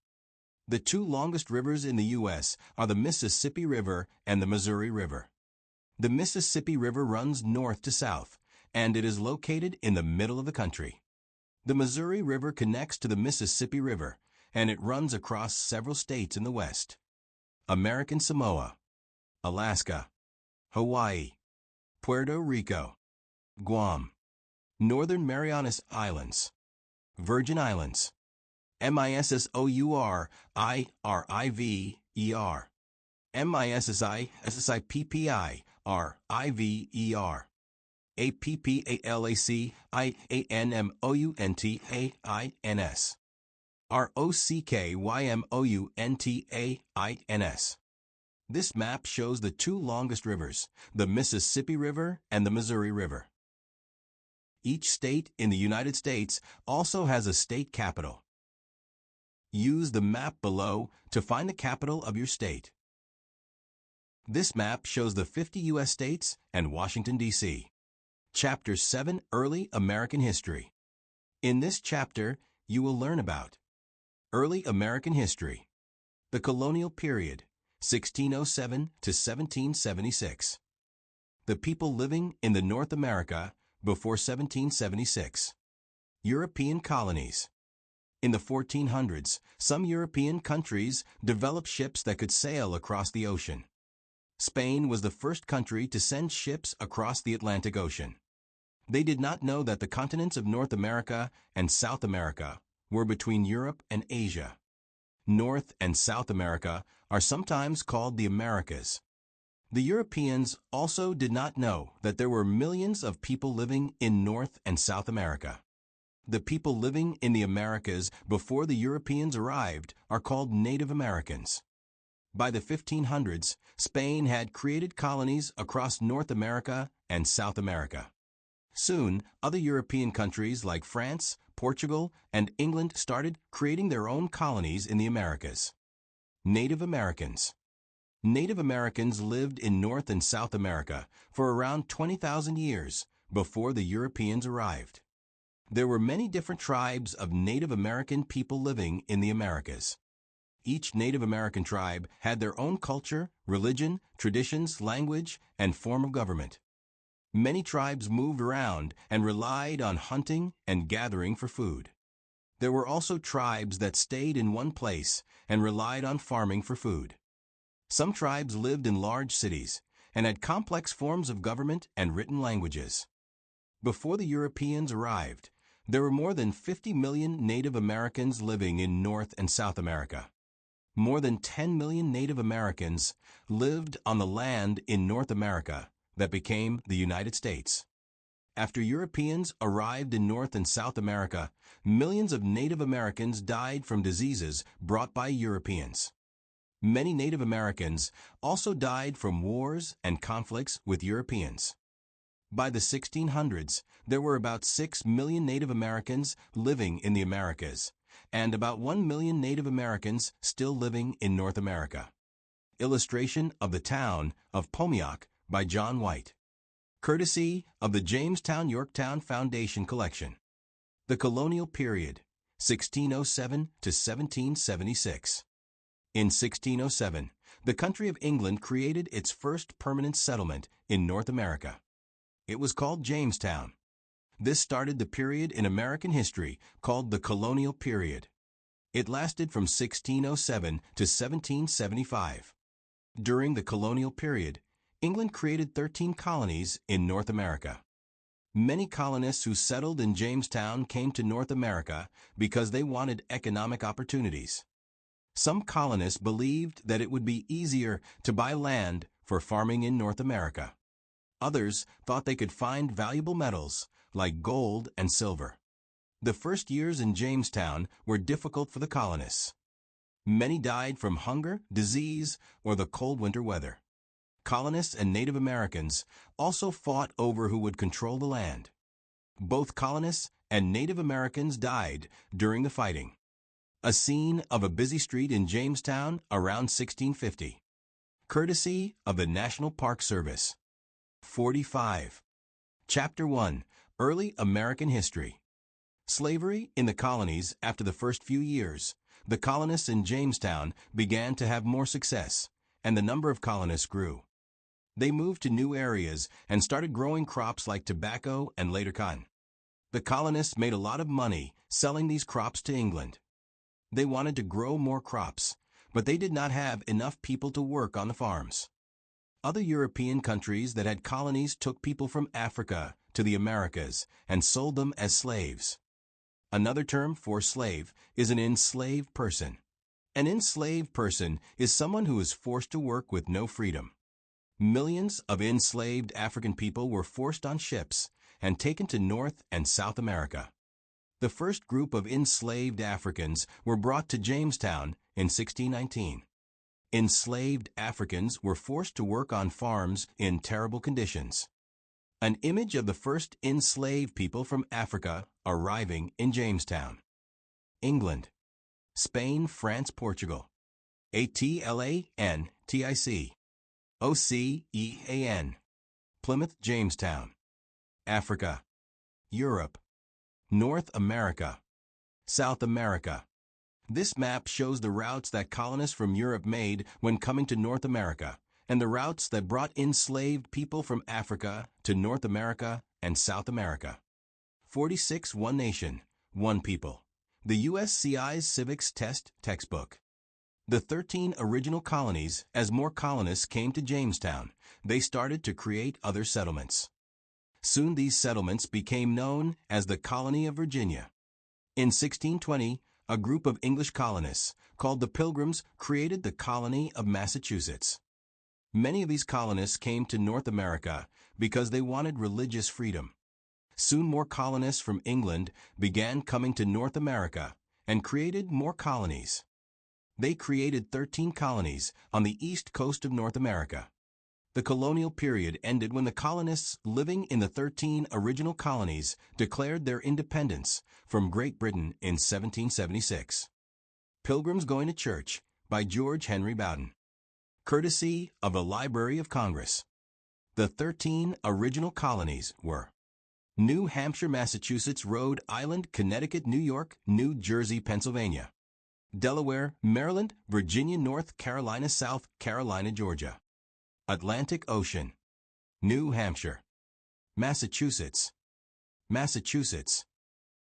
The 2 longest rivers in the U.S. are the Mississippi River and the Missouri River. The Mississippi River runs north to south, and it is located in the middle of the country. The Missouri River connects to the Mississippi River, and it runs across several states in the west. American Samoa, Alaska, Hawaii, Puerto Rico, Guam, Northern Marianas Islands, Virgin Islands, MISSOUR, IRIVER, MISSI, SSIPPI, RIVER, APPALAC, IANMOUNTAINS, ROCKYMOUNTAINS. This map shows the 2 longest rivers, the Mississippi River and the Missouri River. Each state in the United States also has a state capital. Use the map below to find the capital of your state. This map shows the 50 U.S. states and Washington, D.C. Chapter 7, Early American History. In this chapter, you will learn about Early American History, the colonial period, 1607 to 1776. The people living in the North America before 1776. European colonies. In the 1400s, some European countries developed ships that could sail across the ocean. Spain was the first country to send ships across the Atlantic Ocean. They did not know that the continents of North America and South America were between Europe and Asia. North and South America are sometimes called the Americas. The Europeans also did not know that there were millions of people living in North and South America. The people living in the Americas before the Europeans arrived are called Native Americans. By the 1500s, Spain had created colonies across North America and South America. Soon, other European countries like France, Portugal, and England started creating their own colonies in the Americas. Native Americans. Native Americans lived in North and South America for around 20,000 years before the Europeans arrived. There were many different tribes of Native American people living in the Americas. Each Native American tribe had their own culture, religion, traditions, language, and form of government. Many tribes moved around and relied on hunting and gathering for food. There were also tribes that stayed in one place and relied on farming for food. Some tribes lived in large cities and had complex forms of government and written languages. Before the Europeans arrived, There were more than 50 million Native Americans living in North and South America. More than 10 million Native Americans lived on the land in North America that became the United States. After Europeans arrived in North and South America, millions of Native Americans died from diseases brought by Europeans. Many Native Americans also died from wars and conflicts with Europeans. By the 1600s, there were about 6 million Native Americans living in the Americas, and about 1 million Native Americans still living in North America. Illustration of the town of Pomiak by John White. Courtesy of the Jamestown-Yorktown Foundation Collection. The Colonial Period, 1607 to 1776. In 1607, the country of England created its first permanent settlement in North America. It was called Jamestown. This started the period in American history called the Colonial Period. It lasted from 1607 to 1775. During the colonial period, England created 13 colonies in North America. Many colonists who settled in Jamestown came to North America because they wanted economic opportunities. Some colonists believed that it would be easier to buy land for farming in North America. Others thought they could find valuable metals like gold and silver. The first years in Jamestown were difficult for the colonists. Many died from hunger, disease, or the cold winter weather. Colonists and Native Americans also fought over who would control the land. Both colonists and Native Americans died during the fighting. A scene of a busy street in Jamestown around 1650. Courtesy of the National Park Service. 45. Chapter 1. Early American History. Slavery in the colonies. After the first few years, the colonists in Jamestown began to have more success, and the number of colonists grew. They moved to new areas and started growing crops like tobacco and later cotton. The colonists made a lot of money selling these crops to England. They wanted to grow more crops, but they did not have enough people to work on the farms. Other European countries that had colonies took people from Africa to the Americas and sold them as slaves. Another term for slave is an enslaved person. An enslaved person is someone who is forced to work with no freedom. Millions of enslaved African people were forced on ships and taken to North and South America. The first group of enslaved Africans were brought to Jamestown in 1619. Enslaved Africans were forced to work on farms in terrible conditions. An image of the first enslaved people from Africa arriving in Jamestown. England, Spain, France, Portugal. Atlantic, Ocean. Plymouth, Jamestown. Africa, Europe, North America, South America. This map shows the routes that colonists from Europe made when coming to North America, and the routes that brought enslaved people from Africa to North America and South America. 46. One Nation, One People. The USCI's Civics Test Textbook. The 13 original colonies. As more colonists came to Jamestown, they started to create other settlements. Soon these settlements became known as the Colony of Virginia. In 1620, a group of English colonists, called the Pilgrims, created the colony of Massachusetts. Many of these colonists came to North America because they wanted religious freedom. Soon more colonists from England began coming to North America and created more colonies. They created 13 colonies on the east coast of North America. The colonial period ended when the colonists living in the 13 original colonies declared their independence from Great Britain in 1776. Pilgrims Going to Church by George Henry Bowden. Courtesy of the Library of Congress. The 13 original colonies were New Hampshire, Massachusetts, Rhode Island, Connecticut, New York, New Jersey, Pennsylvania, Delaware, Maryland, Virginia, North Carolina, South Carolina, Georgia, Atlantic Ocean, New Hampshire, Massachusetts,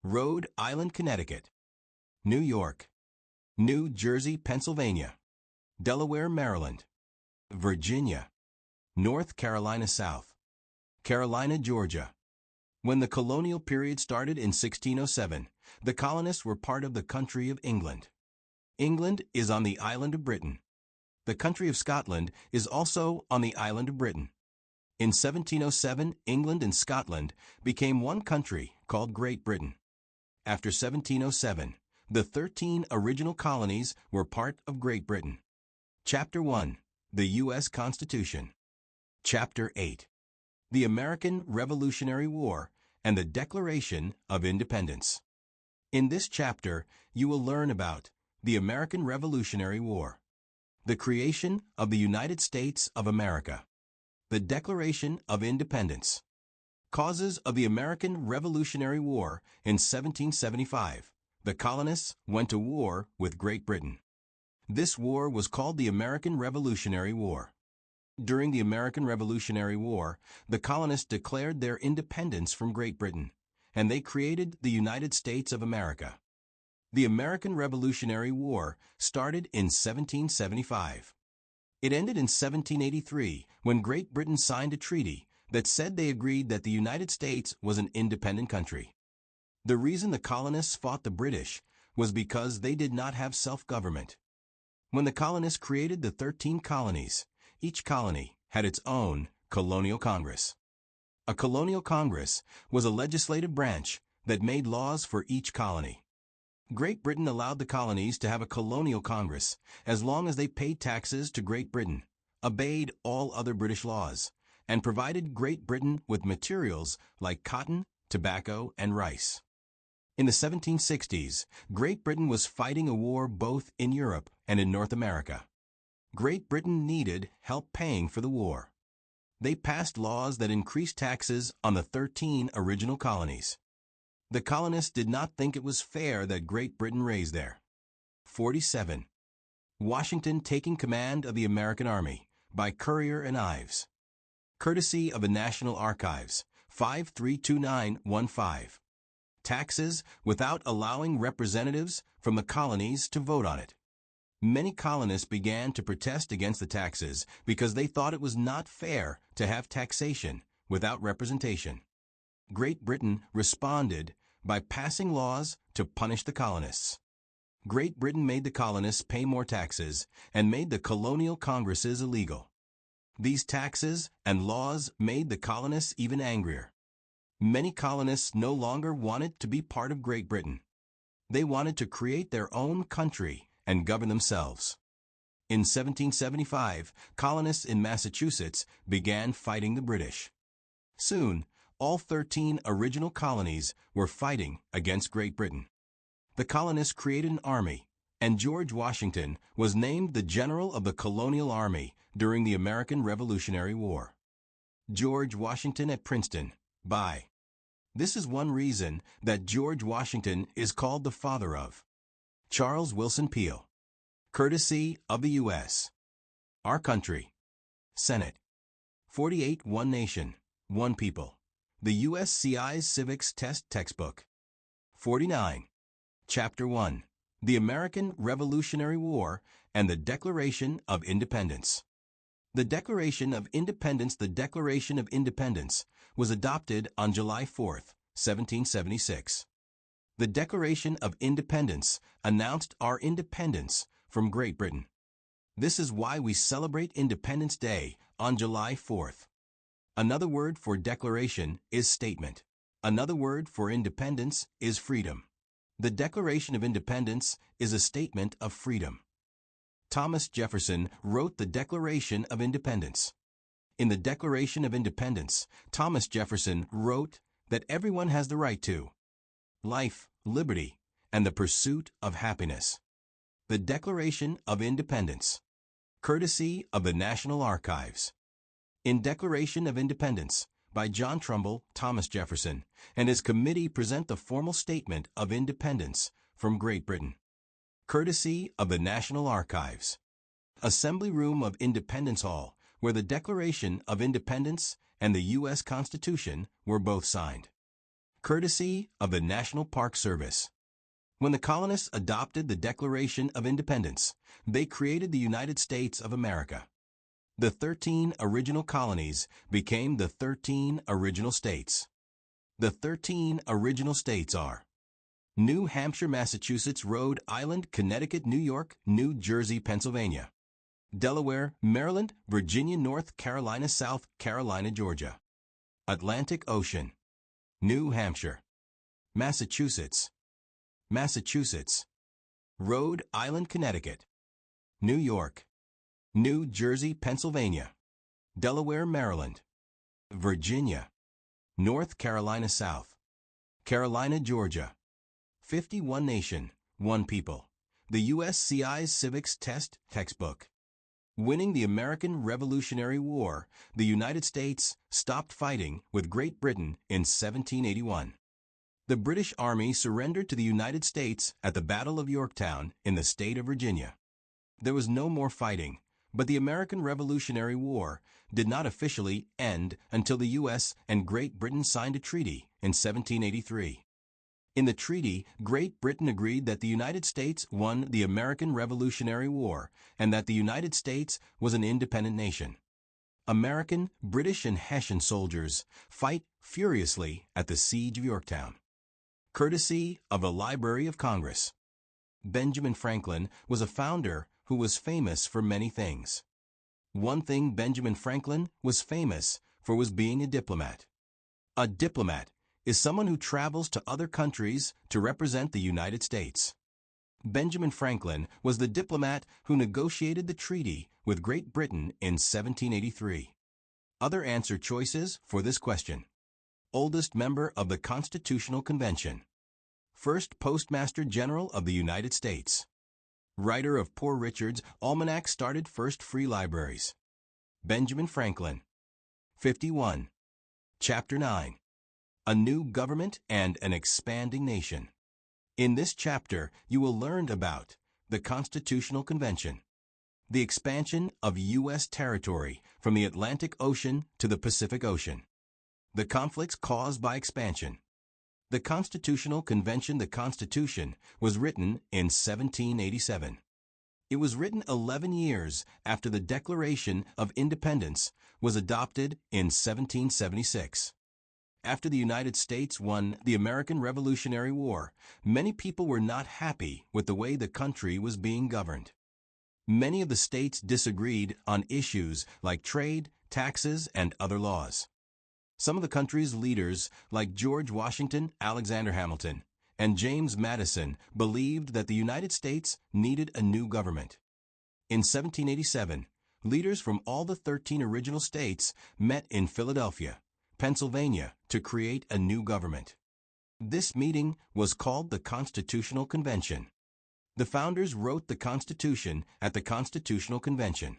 Rhode Island, Connecticut, New York, New Jersey, Pennsylvania, Delaware, Maryland, Virginia, North Carolina, South Carolina, Georgia, When the colonial period started in 1607, the colonists were part of the country of England. England is on the island of Britain. The country of Scotland is also on the island of Britain. In 1707, England and Scotland became one country called Great Britain. After 1707, the 13 original colonies were part of Great Britain. Chapter 1. The U.S. Constitution. Chapter 8. The American Revolutionary War and the Declaration of Independence. In this chapter, you will learn about the American Revolutionary War, the creation of the United States of America, the Declaration of Independence, causes of the American Revolutionary War in 1775. The colonists went to war with Great Britain. This war was called the American Revolutionary War. During the American Revolutionary War, the colonists declared their independence from Great Britain, and they created the United States of America. The American Revolutionary War started in 1775. It ended in 1783 when Great Britain signed a treaty that said they agreed that the United States was an independent country. The reason the colonists fought the British was because they did not have self-government. When the colonists created the 13 colonies, each colony had its own colonial congress. A colonial congress was a legislative branch that made laws for each colony. Great Britain allowed the colonies to have a colonial congress as long as they paid taxes to Great Britain, obeyed all other British laws, and provided Great Britain with materials like cotton, tobacco, and rice. In the 1760s, Great Britain was fighting a war both in Europe and in North America. Great Britain needed help paying for the war. They passed laws that increased taxes on the 13 original colonies. The colonists did not think it was fair that Great Britain raised their 47. Washington taking command of the American Army by Currier and Ives. Courtesy of the National Archives, 532915. Taxes without allowing representatives from the colonies to vote on it. Many colonists began to protest against the taxes because they thought it was not fair to have taxation without representation. Great Britain responded by passing laws to punish the colonists. Great Britain made the colonists pay more taxes and made the colonial congresses illegal. These taxes and laws made the colonists even angrier. Many colonists no longer wanted to be part of Great Britain. They wanted to create their own country and govern themselves. In 1775, colonists in Massachusetts began fighting the British. Soon, all 13 original colonies were fighting against Great Britain. The colonists created an army, and George Washington was named the general of the colonial army during the American Revolutionary War. George Washington at Princeton, by. This is one reason that George Washington is called the father of Charles Wilson Peel. Courtesy of the U.S. Our country. Senate. 48 One Nation, One People. The USCI's Civics Test Textbook. 49. Chapter 1. The American Revolutionary War and the Declaration of Independence. The Declaration of Independence. The Declaration of Independence was adopted on July 4, 1776. The Declaration of Independence announced our independence from Great Britain. This is why we celebrate Independence Day on July 4th. Another word for declaration is statement. Another word for independence is freedom. The Declaration of Independence is a statement of freedom. Thomas Jefferson wrote the Declaration of Independence. In the Declaration of Independence, Thomas Jefferson wrote that everyone has the right to life, liberty, and the pursuit of happiness. The Declaration of Independence. Courtesy of the National Archives. In Declaration of Independence, by John Trumbull, Thomas Jefferson, and his committee present the formal statement of independence from Great Britain. Courtesy of the National Archives. Assembly Room of Independence Hall, where the Declaration of Independence and the U.S. Constitution were both signed. Courtesy of the National Park Service. When the colonists adopted the Declaration of Independence, they created the United States of America. The 13 original colonies became the 13 original states. The 13 original states are New Hampshire, Massachusetts, Rhode Island, Connecticut, New York, New Jersey, Pennsylvania, Delaware, Maryland, Virginia, North Carolina, South Carolina, Georgia. Atlantic Ocean. New Hampshire. Massachusetts. Massachusetts. Rhode Island, Connecticut. New York. New Jersey, Pennsylvania. Delaware, Maryland. Virginia. North Carolina, South Carolina, Georgia. 51 Nation, 1 People. The USCI's Civics Test Textbook. Winning the American Revolutionary War, the United States stopped fighting with Great Britain in 1781. The British Army surrendered to the United States at the Battle of Yorktown in the state of Virginia. There was no more fighting, but the American Revolutionary War did not officially end until the U.S. and Great Britain signed a treaty in 1783. In the treaty, Great Britain agreed that the United States won the American Revolutionary War and that the United States was an independent nation. American, British, and Hessian soldiers fight furiously at the Siege of Yorktown. Courtesy of the Library of Congress. Benjamin Franklin was a founder who was famous for many things. One thing Benjamin Franklin was famous for was being a diplomat. A diplomat is someone who travels to other countries to represent the United States. Benjamin Franklin was the diplomat who negotiated the treaty with Great Britain in 1783. Other answer choices for this question. Oldest member of the Constitutional Convention. First Postmaster General of the United States. Writer of Poor Richard's Almanac, started first free libraries. Benjamin Franklin. 51. Chapter 9. A New Government and an Expanding Nation. In this chapter, you will learn about the Constitutional Convention, the expansion of U.S. territory from the Atlantic Ocean to the Pacific Ocean, the conflicts caused by expansion. The Constitutional Convention, the Constitution, was written in 1787. It was written 11 years after the Declaration of Independence was adopted in 1776. After the United States won the American Revolutionary War, many people were not happy with the way the country was being governed. Many of the states disagreed on issues like trade, taxes, and other laws. Some of the country's leaders, like George Washington, Alexander Hamilton, and James Madison, believed that the United States needed a new government. In 1787, leaders from all the 13 original states met in Philadelphia, Pennsylvania, to create a new government. This meeting was called the Constitutional Convention. The founders wrote the Constitution at the Constitutional Convention.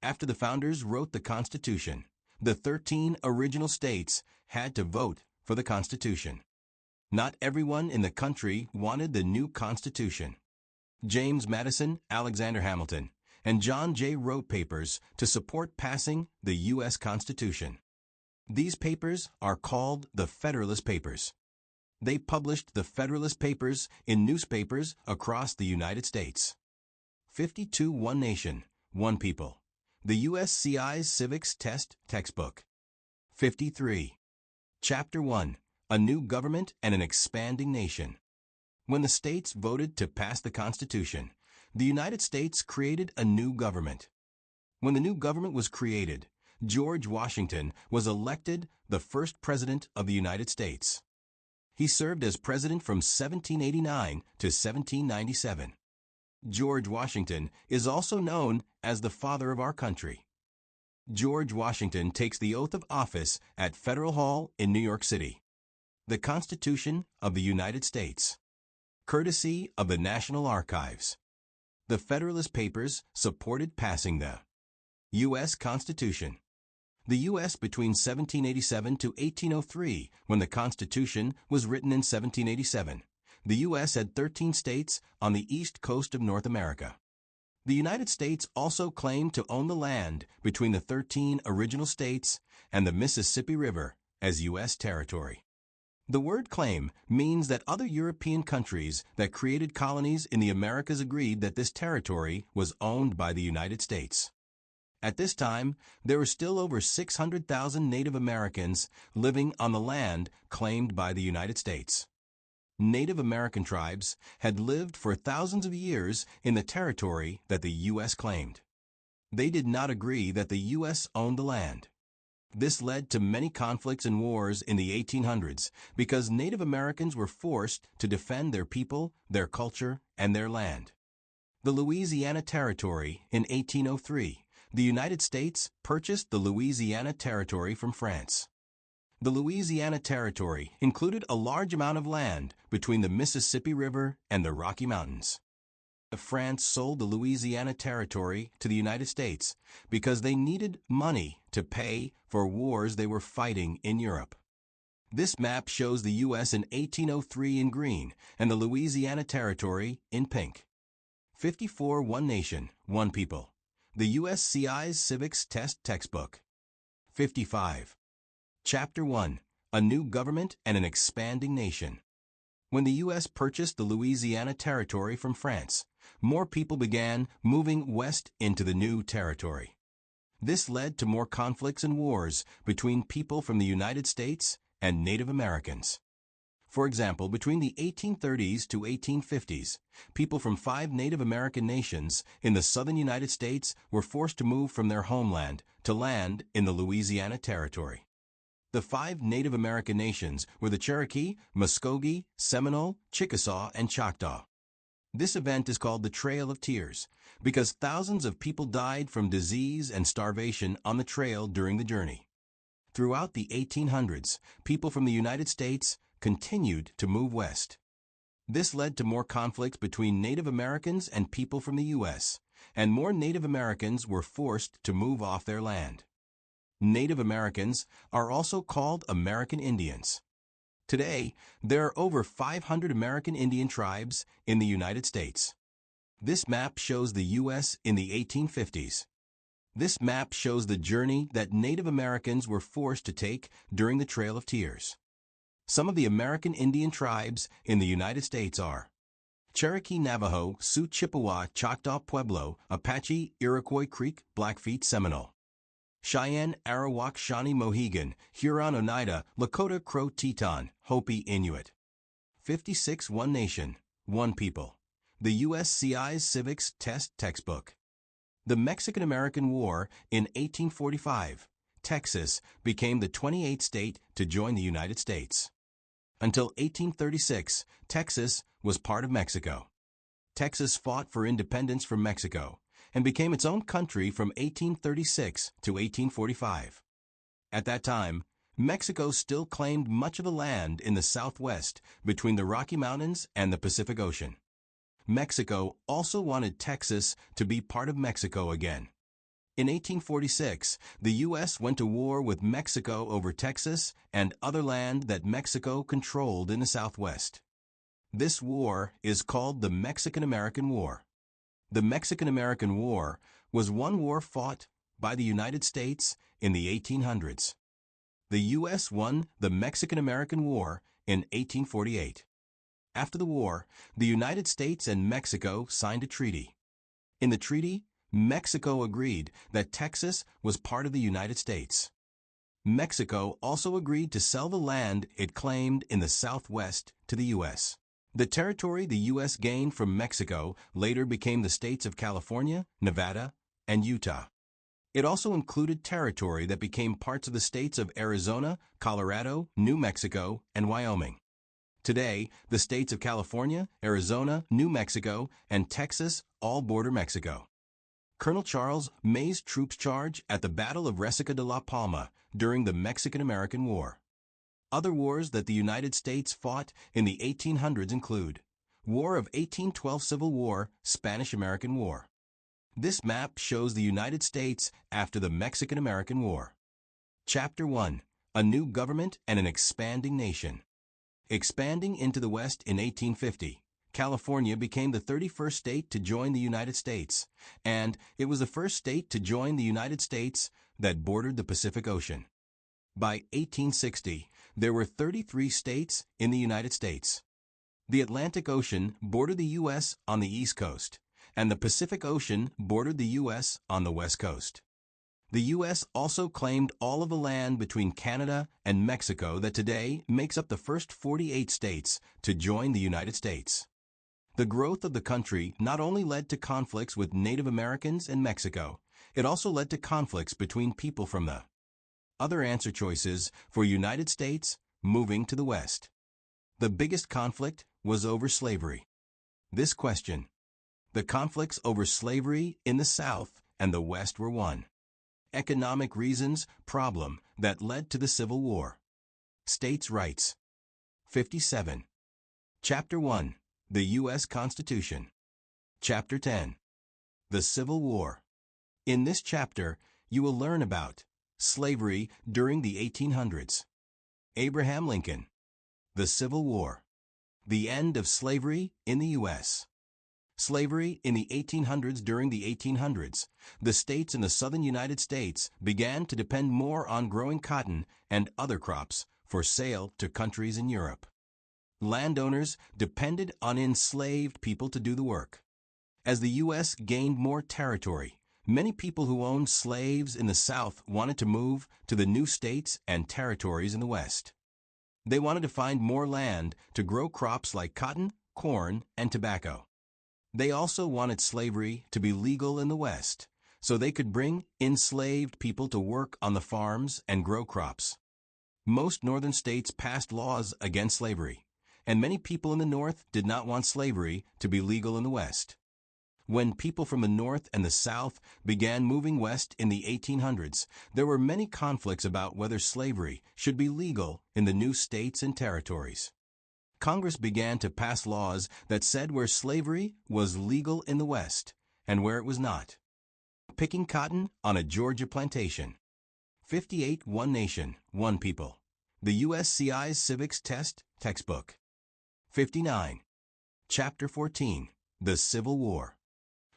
After the founders wrote the Constitution, the 13 original states had to vote for the Constitution. Not everyone in the country wanted the new Constitution. James Madison, Alexander Hamilton, and John Jay wrote papers to support passing the U.S. Constitution. These papers are called the Federalist Papers. They published the Federalist Papers in newspapers across the United States. 52 One Nation, One People. The USCI's Civics Test Textbook. 53. Chapter 1. A New Government and an Expanding Nation. When the states voted to pass the Constitution, the United States created a new government. When the new government was created, George Washington was elected the first president of the United States. He served as president from 1789 to 1797. George Washington is also known as the father of our country. George Washington takes the oath of office at Federal Hall in New York City. The Constitution of the United States. Courtesy of the National Archives. The Federalist Papers supported passing the U.S. Constitution. The U.S. between 1787 to 1803, when the Constitution was written in 1787. The U.S. had 13 states on the east coast of North America. The United States also claimed to own the land between the 13 original states and the Mississippi River as U.S. territory. The word claim means that other European countries that created colonies in the Americas agreed that this territory was owned by the United States. At this time, there were still over 600,000 Native Americans living on the land claimed by the United States. Native American tribes had lived for thousands of years in the territory that the U.S. claimed. They did not agree that the U.S. owned the land. This led to many conflicts and wars in the 1800s because Native Americans were forced to defend their people, their culture, and their land. The Louisiana Territory in 1803. The United States purchased the Louisiana Territory from France. The Louisiana Territory included a large amount of land between the Mississippi River and the Rocky Mountains. France sold the Louisiana Territory to the United States because they needed money to pay for wars they were fighting in Europe. This map shows the U.S. in 1803 in green and the Louisiana Territory in pink. 54 One Nation, One People. The USCI's Civics Test Textbook. 55. Chapter 1. A New Government and an Expanding Nation. When the U.S. purchased the Louisiana Territory from France, more people began moving west into the new territory. This led to more conflicts and wars between people from the United States and Native Americans. For example, between the 1830s to 1850s, people from 5 Native American nations in the southern United States were forced to move from their homeland to land in the Louisiana Territory. The 5 Native American nations were the Cherokee, Muskogee, Seminole, Chickasaw, and Choctaw. This event is called the Trail of Tears because thousands of people died from disease and starvation on the trail during the journey. Throughout the 1800s, people from the United States continued to move west. This led to more conflicts between Native Americans and people from the U.S., and more Native Americans were forced to move off their land. Native Americans are also called American Indians. Today, there are over 500 American Indian tribes in the United States. This map shows the U.S. in the 1850s. This map shows the journey that Native Americans were forced to take during the Trail of Tears. Some of the American Indian tribes in the United States are Cherokee, Navajo, Sioux, Chippewa, Choctaw, Pueblo, Apache, Iroquois, Creek, Blackfeet, Seminole. Cheyenne, Arawak, Shawnee, Mohegan, Huron, Oneida, Lakota, Crow, Teton, Hopi, Inuit. 56 One Nation, One People. The USCI's Civics Test Textbook. The Mexican-American War in 1845. Texas became the 28th state to join the United States. Until 1836, Texas was part of Mexico. Texas fought for independence from Mexico and became its own country from 1836 to 1845. At that time, Mexico still claimed much of the land in the southwest between the Rocky Mountains and the Pacific Ocean. Mexico also wanted Texas to be part of Mexico again. In 1846, the U.S. went to war with Mexico over Texas and other land that Mexico controlled in the Southwest. This war is called the Mexican-American War. The Mexican-American War was one war fought by the United States in the 1800s. The U.S. won the Mexican-American War in 1848. After the war, the United States and Mexico signed a treaty. In the treaty, Mexico agreed that Texas was part of the United States. Mexico also agreed to sell the land it claimed in the Southwest to the U.S. The territory the U.S. gained from Mexico later became the states of California, Nevada, and Utah. It also included territory that became parts of the states of Arizona, Colorado, New Mexico, and Wyoming. Today, the states of California, Arizona, New Mexico, and Texas all border Mexico. Colonel Charles May's troops charge at the Battle of Resaca de la Palma during the Mexican-American War. Other wars that the United States fought in the 1800s include War of 1812 Civil War, Spanish-American War. This map shows the United States after the Mexican-American War. Chapter 1. A New Government and an Expanding Nation. Expanding into the West in 1850. California became the 31st state to join the United States, and it was the first state to join the United States that bordered the Pacific Ocean. By 1860, there were 33 states in the United States. The Atlantic Ocean bordered the U.S. on the east coast, and the Pacific Ocean bordered the U.S. on the west coast. The U.S. also claimed all of the land between Canada and Mexico that today makes up the first 48 states to join the United States. The growth of the country not only led to conflicts with Native Americans and Mexico, it also led to conflicts between people from the other answer choices for United States moving to the West. The biggest conflict was over slavery. This question. The conflicts over slavery in the South and the West were one. Economic reasons problem that led to the Civil War. States' rights. 57. Chapter 1. The U.S. Constitution. Chapter 10. The Civil War. In this chapter, you will learn about slavery during the 1800s. Abraham Lincoln. The Civil War. The end of slavery in the U.S. Slavery in the 1800s. During the 1800s, the states in the southern United States began to depend more on growing cotton and other crops for sale to countries in Europe. Landowners depended on enslaved people to do the work. As the U.S. gained more territory, many people who owned slaves in the South wanted to move to the new states and territories in the West. They wanted to find more land to grow crops like cotton, corn, and tobacco. They also wanted slavery to be legal in the West, so they could bring enslaved people to work on the farms and grow crops. Most northern states passed laws against slavery, and many people in the North did not want slavery to be legal in the West. When people from the North and the South began moving west in the 1800s, there were many conflicts about whether slavery should be legal in the new states and territories. Congress began to pass laws that said where slavery was legal in the West and where it was not. Picking cotton on a Georgia plantation. 58. One Nation, One People. The USCI's Civics Test Textbook. 59. Chapter 14. The Civil War.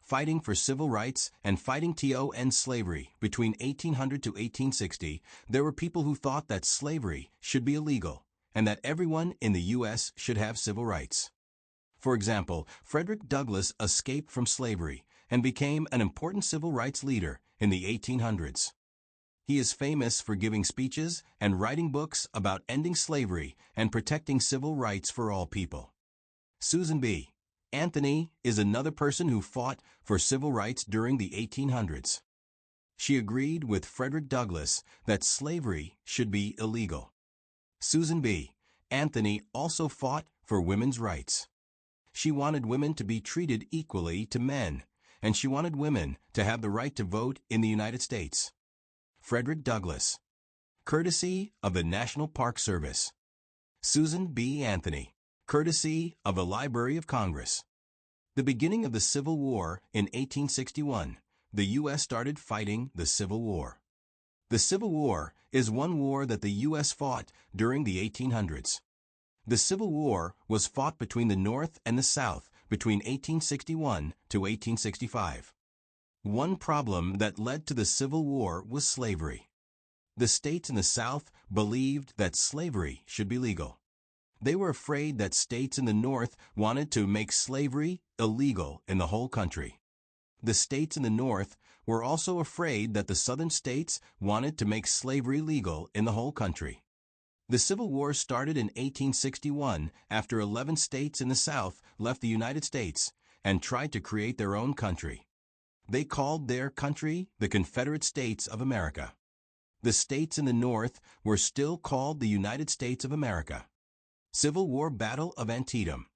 Fighting for civil rights and fighting to end slavery. Between 1800 to 1860, there were people who thought that slavery should be illegal and that everyone in the U.S. should have civil rights. For example, Frederick Douglass escaped from slavery and became an important civil rights leader in the 1800s. He is famous for giving speeches and writing books about ending slavery and protecting civil rights for all people. Susan B. Anthony is another person who fought for civil rights during the 1800s. She agreed with Frederick Douglass that slavery should be illegal. Susan B. Anthony also fought for women's rights. She wanted women to be treated equally to men, and she wanted women to have the right to vote in the United States. Frederick Douglass. Courtesy of the National Park Service. Susan B. Anthony. Courtesy of the Library of Congress. The beginning of the Civil War in 1861, the U.S. started fighting the Civil War. The Civil War is one war that the U.S. fought during the 1800s. The Civil War was fought between the North and the South between 1861 to 1865. One problem that led to the Civil War was slavery. The states in the South believed that slavery should be legal. They were afraid that states in the North wanted to make slavery illegal in the whole country. The states in the North were also afraid that the Southern states wanted to make slavery legal in the whole country. The Civil War started in 1861 after 11 states in the South left the United States and tried to create their own country. They called their country the Confederate States of America. The states in the North were still called the United States of America. Civil War Battle of Antietam.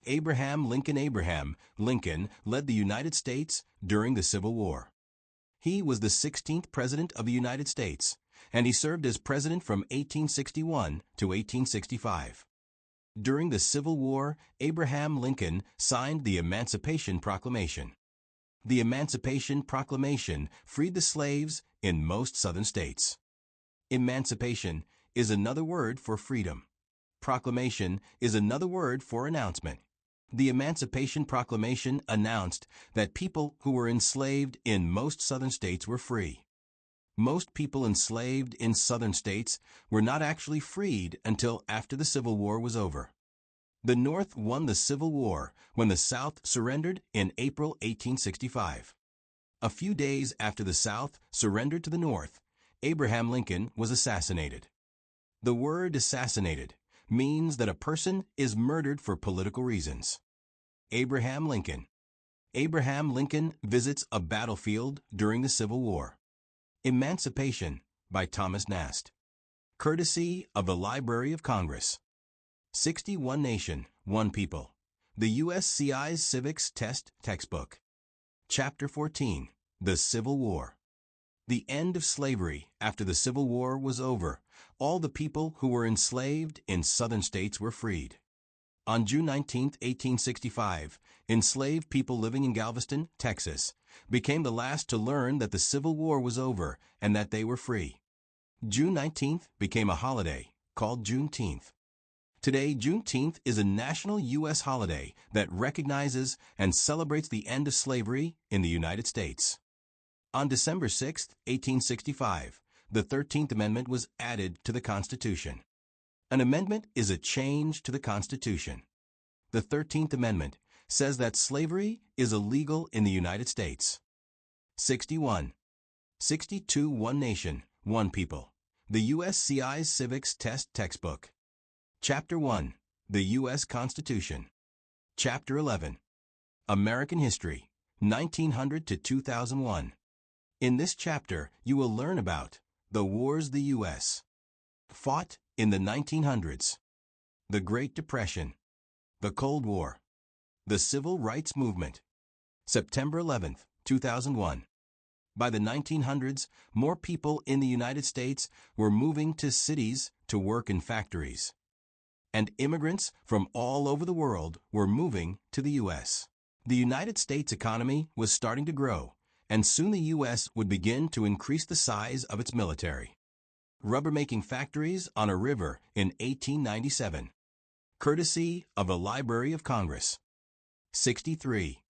Abraham Lincoln led the United States during the Civil War. He was the 16th President of the United States, and he served as president from 1861 to 1865. During the Civil War, Abraham Lincoln signed the Emancipation Proclamation. The Emancipation Proclamation freed the slaves in most Southern states. Emancipation is another word for freedom. Proclamation is another word for announcement. The Emancipation Proclamation announced that people who were enslaved in most Southern states were free. Most people enslaved in Southern states were not actually freed until after the Civil War was over. The North won the Civil War when the South surrendered in April 1865. A few days after the South surrendered to the North, Abraham Lincoln was assassinated. The word assassinated means that a person is murdered for political reasons. Abraham Lincoln. Abraham Lincoln visits a battlefield during the Civil War. Emancipation by Thomas Nast. Courtesy of the Library of Congress. 61 Nation, One People. The USCI's Civics Test Textbook. Chapter 14. The Civil War. The end of slavery. After the Civil War was over, all the people who were enslaved in southern states were freed. On June 19, 1865, enslaved people living in Galveston, Texas, became the last to learn that the Civil War was over and that they were free. June 19th became a holiday called Juneteenth. Today, Juneteenth is a national U.S. holiday that recognizes and celebrates the end of slavery in the United States. On December 6, 1865, the 13th Amendment was added to the Constitution. An amendment is a change to the Constitution. The 13th Amendment says that slavery is illegal in the United States. 61. 62 One Nation, One People. The USCI's Civics Test Textbook. Chapter 1. The U.S. Constitution. Chapter 11. American History, 1900 to 2001. In this chapter, you will learn about the wars the U.S. fought in the 1900s, the Great Depression, the Cold War, the Civil Rights Movement, September 11, 2001. By the 1900s, more people in the United States were moving to cities to work in factories, and immigrants from all over the world were moving to the U.S. The United States economy was starting to grow, and soon the U.S. would begin to increase the size of its military. Rubber-making factories on a river in 1897. Courtesy of the Library of Congress. 63.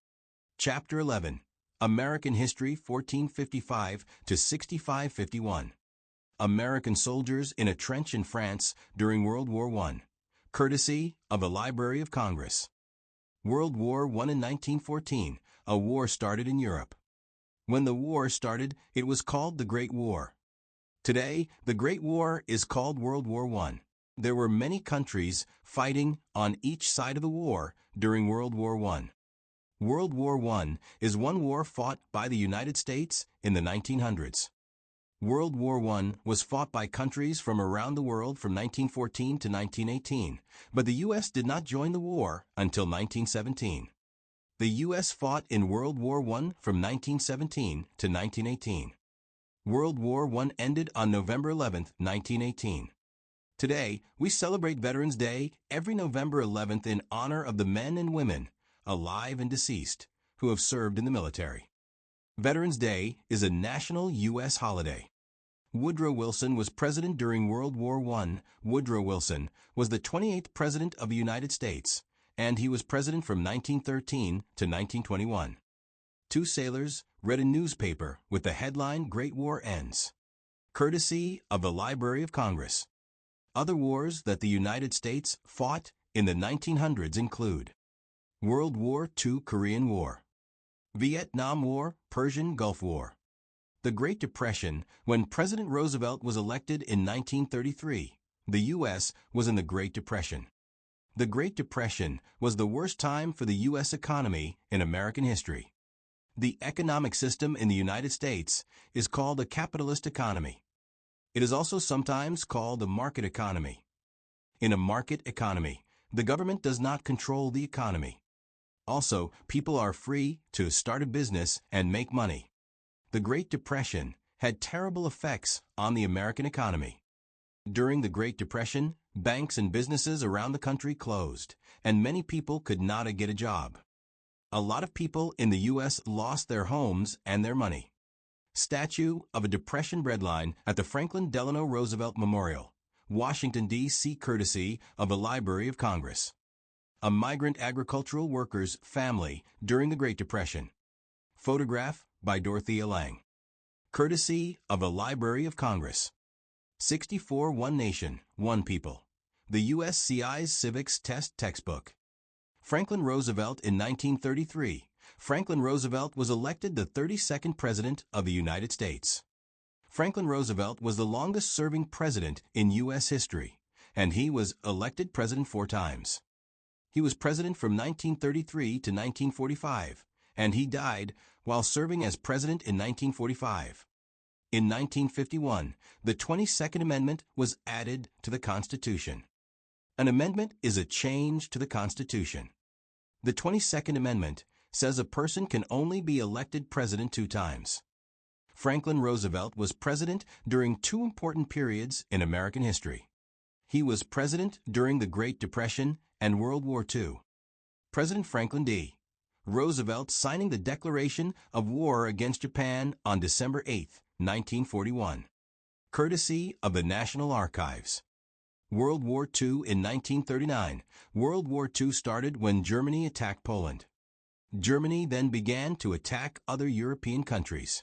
Chapter 11. American History 1455 to 6551. American soldiers in a trench in France during World War I. Courtesy of the Library of Congress. World War I in 1914, a war started in Europe. When the war started, it was called the Great War. Today, the Great War is called World War I. There were many countries fighting on each side of the war during World War I. World War I is one war fought by the United States in the 1900s. World War I was fought by countries from around the world from 1914 to 1918, but the U.S. did not join the war until 1917. The U.S. fought in World War I from 1917 to 1918. World War I ended on November 11, 1918. Today, we celebrate Veterans Day every November 11th in honor of the men and women, alive and deceased, who have served in the military. Veterans Day is a national U.S. holiday. Woodrow Wilson was president during World War I. Woodrow Wilson was the 28th President of the United States, and he was president from 1913 to 1921. Two sailors read a newspaper with the headline "Great War Ends." Courtesy of the Library of Congress. Other wars that the United States fought in the 1900s include World War II Korean War, Vietnam War, Persian Gulf War, the Great Depression. When President Roosevelt was elected in 1933, the U.S. was in the Great Depression. The Great Depression was the worst time for the U.S. economy in American history. The economic system in the United States is called a capitalist economy. It is also sometimes called a market economy. In a market economy, the government does not control the economy. Also, people are free to start a business and make money. The Great Depression had terrible effects on the American economy. During the Great Depression, banks and businesses around the country closed, and many people could not get a job. A lot of people in the U.S. lost their homes and their money. Statue of a Depression breadline at the Franklin Delano Roosevelt Memorial, Washington, D.C. Courtesy of the Library of Congress. A migrant agricultural worker's family during the Great Depression. Photograph by Dorothea Lange. Courtesy of the Library of Congress. 64 One Nation, One People. The USCI's Civics Test Textbook. Franklin Roosevelt in 1933 Franklin Roosevelt was elected the 32nd President of the United States. Franklin Roosevelt was the longest-serving president in U.S. history, and he was elected president 4 times. He was president from 1933 to 1945, and he died while serving as president in 1945. In 1951, the 22nd Amendment was added to the Constitution. An amendment is a change to the Constitution. The 22nd Amendment says a person can only be elected president 2 times. Franklin Roosevelt was president during 2 important periods in American history. He was president during the Great Depression and World War II. President Franklin D. Roosevelt signing the declaration of war against Japan on December 8, 1941. Courtesy of the National Archives. World War II in 1939. World War II started when Germany attacked Poland. Germany then began to attack other European countries.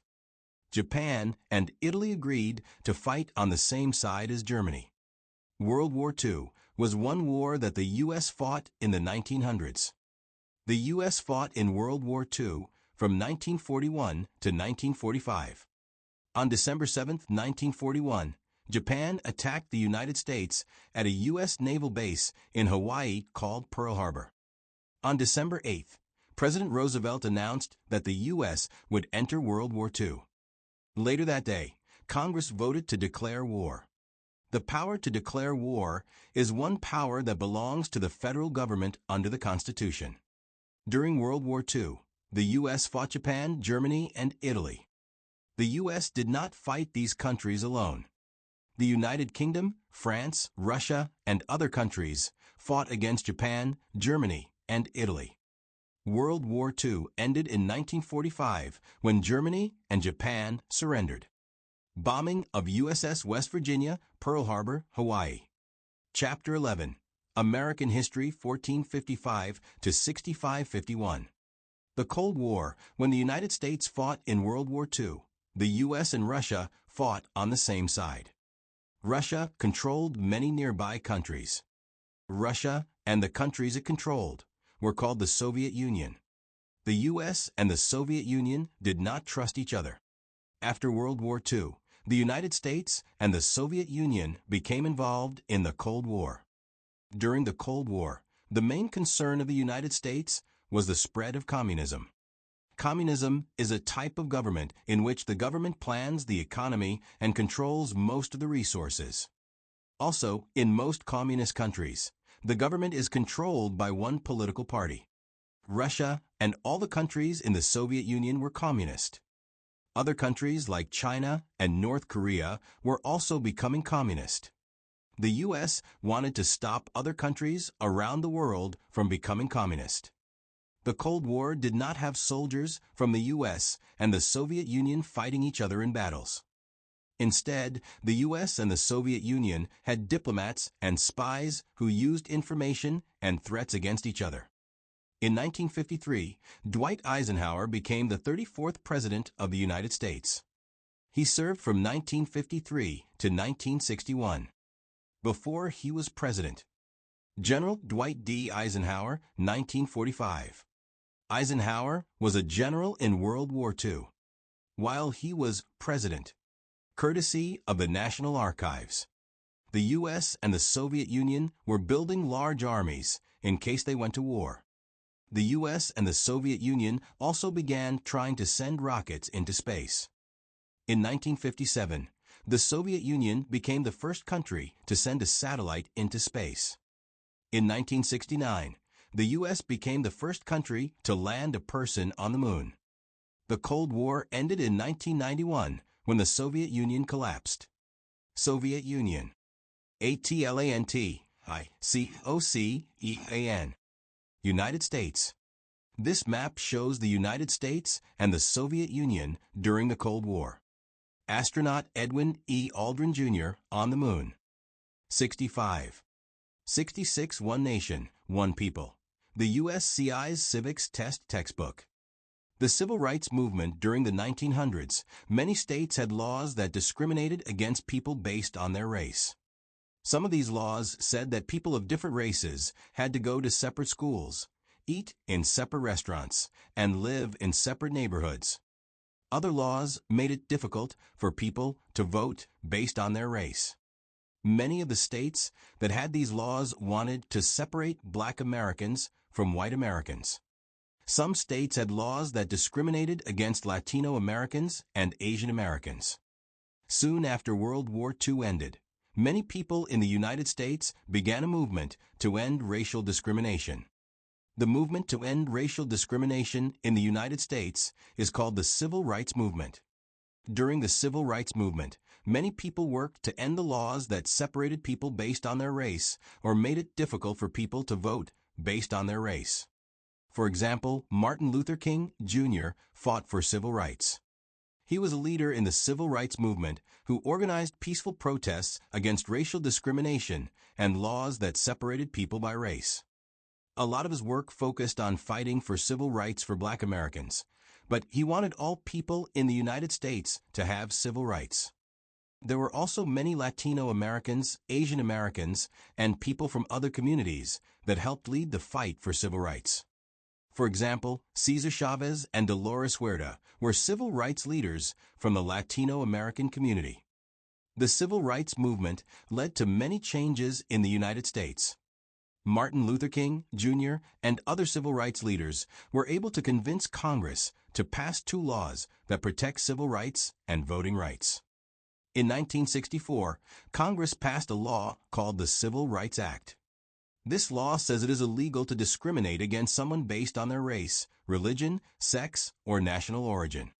Japan and Italy agreed to fight on the same side as Germany. World War II was one war that the U.S. fought in the 1900s. The U.S. fought in World War II from 1941 to 1945. On December 7, 1941, Japan attacked the United States at a U.S. naval base in Hawaii called Pearl Harbor. On December 8, President Roosevelt announced that the U.S. would enter World War II. Later that day, Congress voted to declare war. The power to declare war is one power that belongs to the federal government under the Constitution. During World War II, the U.S. fought Japan, Germany, and Italy. The U.S. did not fight these countries alone. The United Kingdom, France, Russia, and other countries fought against Japan, Germany, and Italy. World War II ended in 1945 when Germany and Japan surrendered. Bombing of USS West Virginia, Pearl Harbor, Hawaii. Chapter 11. American History 1455 to 6551. The Cold War. When the United States fought in World War II, the U.S. and Russia fought on the same side. Russia controlled many nearby countries. Russia and the countries it controlled were called the Soviet Union. The U.S. and the Soviet Union did not trust each other. After World War II, the United States and the Soviet Union became involved in the Cold War. During the Cold War, the main concern of the United States was the spread of communism. Communism is a type of government in which the government plans the economy and controls most of the resources. Also, in most communist countries, the government is controlled by one political party. Russia and all the countries in the Soviet Union were communist. Other countries like China and North Korea were also becoming communist. The U.S. wanted to stop other countries around the world from becoming communist. The Cold War did not have soldiers from the U.S. and the Soviet Union fighting each other in battles. Instead, the U.S. and the Soviet Union had diplomats and spies who used information and threats against each other. In 1953, Dwight Eisenhower became the 34th President of the United States. He served from 1953 to 1961. Before he was president, General Dwight D. Eisenhower, 1945. Eisenhower was a general in World War II, while he was president. Courtesy of the National Archives. The U.S. and the Soviet Union were building large armies in case they went to war. The U.S. and the Soviet Union also began trying to send rockets into space. In 1957, the Soviet Union became the first country to send a satellite into space. In 1969, the U.S. became the first country to land a person on the moon. The Cold War ended in 1991 when the Soviet Union collapsed. Soviet Union. ATLANTICOCEAN. United States. This map shows the United States and the Soviet Union during the Cold War. Astronaut Edwin E. Aldrin, Jr. on the moon. 65. 66 One Nation, One People. The USCI's Civics Test Textbook. The Civil Rights Movement during the 1900s, many states had laws that discriminated against people based on their race. Some of these laws said that people of different races had to go to separate schools, eat in separate restaurants, and live in separate neighborhoods. Other laws made it difficult for people to vote based on their race. Many of the states that had these laws wanted to separate Black Americans from white Americans. Some states had laws that discriminated against Latino Americans and Asian Americans. Soon after World War II ended, many people in the United States began a movement to end racial discrimination. The movement to end racial discrimination in the United States is called the Civil Rights Movement. During the Civil Rights Movement, many people worked to end the laws that separated people based on their race or made it difficult for people to vote based on their race. For example, Martin Luther King, Jr. fought for civil rights. He was a leader in the Civil Rights Movement who organized peaceful protests against racial discrimination and laws that separated people by race. A lot of his work focused on fighting for civil rights for Black Americans, but he wanted all people in the United States to have civil rights. There were also many Latino Americans, Asian Americans, and people from other communities that helped lead the fight for civil rights. For example, Cesar Chavez and Dolores Huerta were civil rights leaders from the Latino American community. The civil rights movement led to many changes in the United States. Martin Luther King, Jr., and other civil rights leaders were able to convince Congress to pass 2 laws that protect civil rights and voting rights. In 1964, Congress passed a law called the Civil Rights Act. This law says it is illegal to discriminate against someone based on their race, religion, sex, or national origin.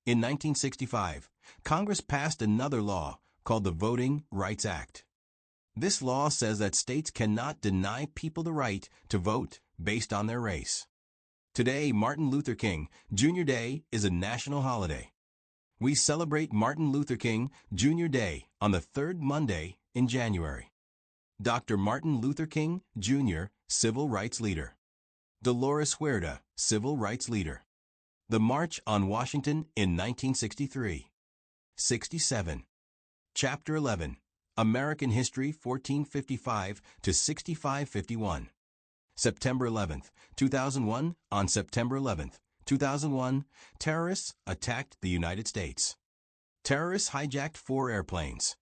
In 1965, Congress passed another law called the Voting Rights Act. This law says that states cannot deny people the right to vote based on their race. Today, Martin Luther King Jr. Day is a national holiday. We celebrate Martin Luther King Jr. Day on the 3rd Monday in January. Dr. Martin Luther King Jr., Civil Rights Leader. Dolores Huerta, Civil Rights Leader. The March on Washington in 1963. 67. Chapter 11. American History 1455 to 6551. September 11, 2001. On September 11, 2001, terrorists attacked the United States. Terrorists hijacked 4 airplanes.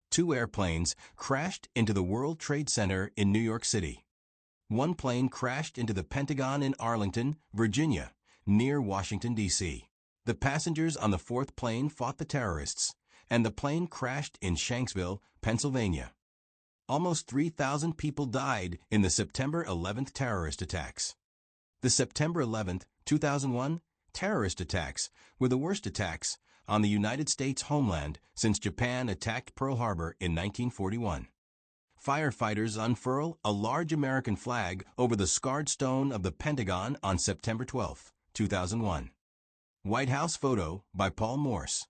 2 airplanes crashed into the World Trade Center in New York City. 1 plane crashed into the Pentagon in Arlington, Virginia, near Washington, D.C. The passengers on the 4th plane fought the terrorists, and the plane crashed in Shanksville, Pennsylvania. Almost 3,000 people died in the September 11th terrorist attacks. The September 11th, 2001 terrorist attacks were the worst attacks on the United States homeland since Japan attacked Pearl Harbor in 1941. Firefighters unfurl a large American flag over the scarred stone of the Pentagon on September 12, 2001. White House photo by Paul Morse.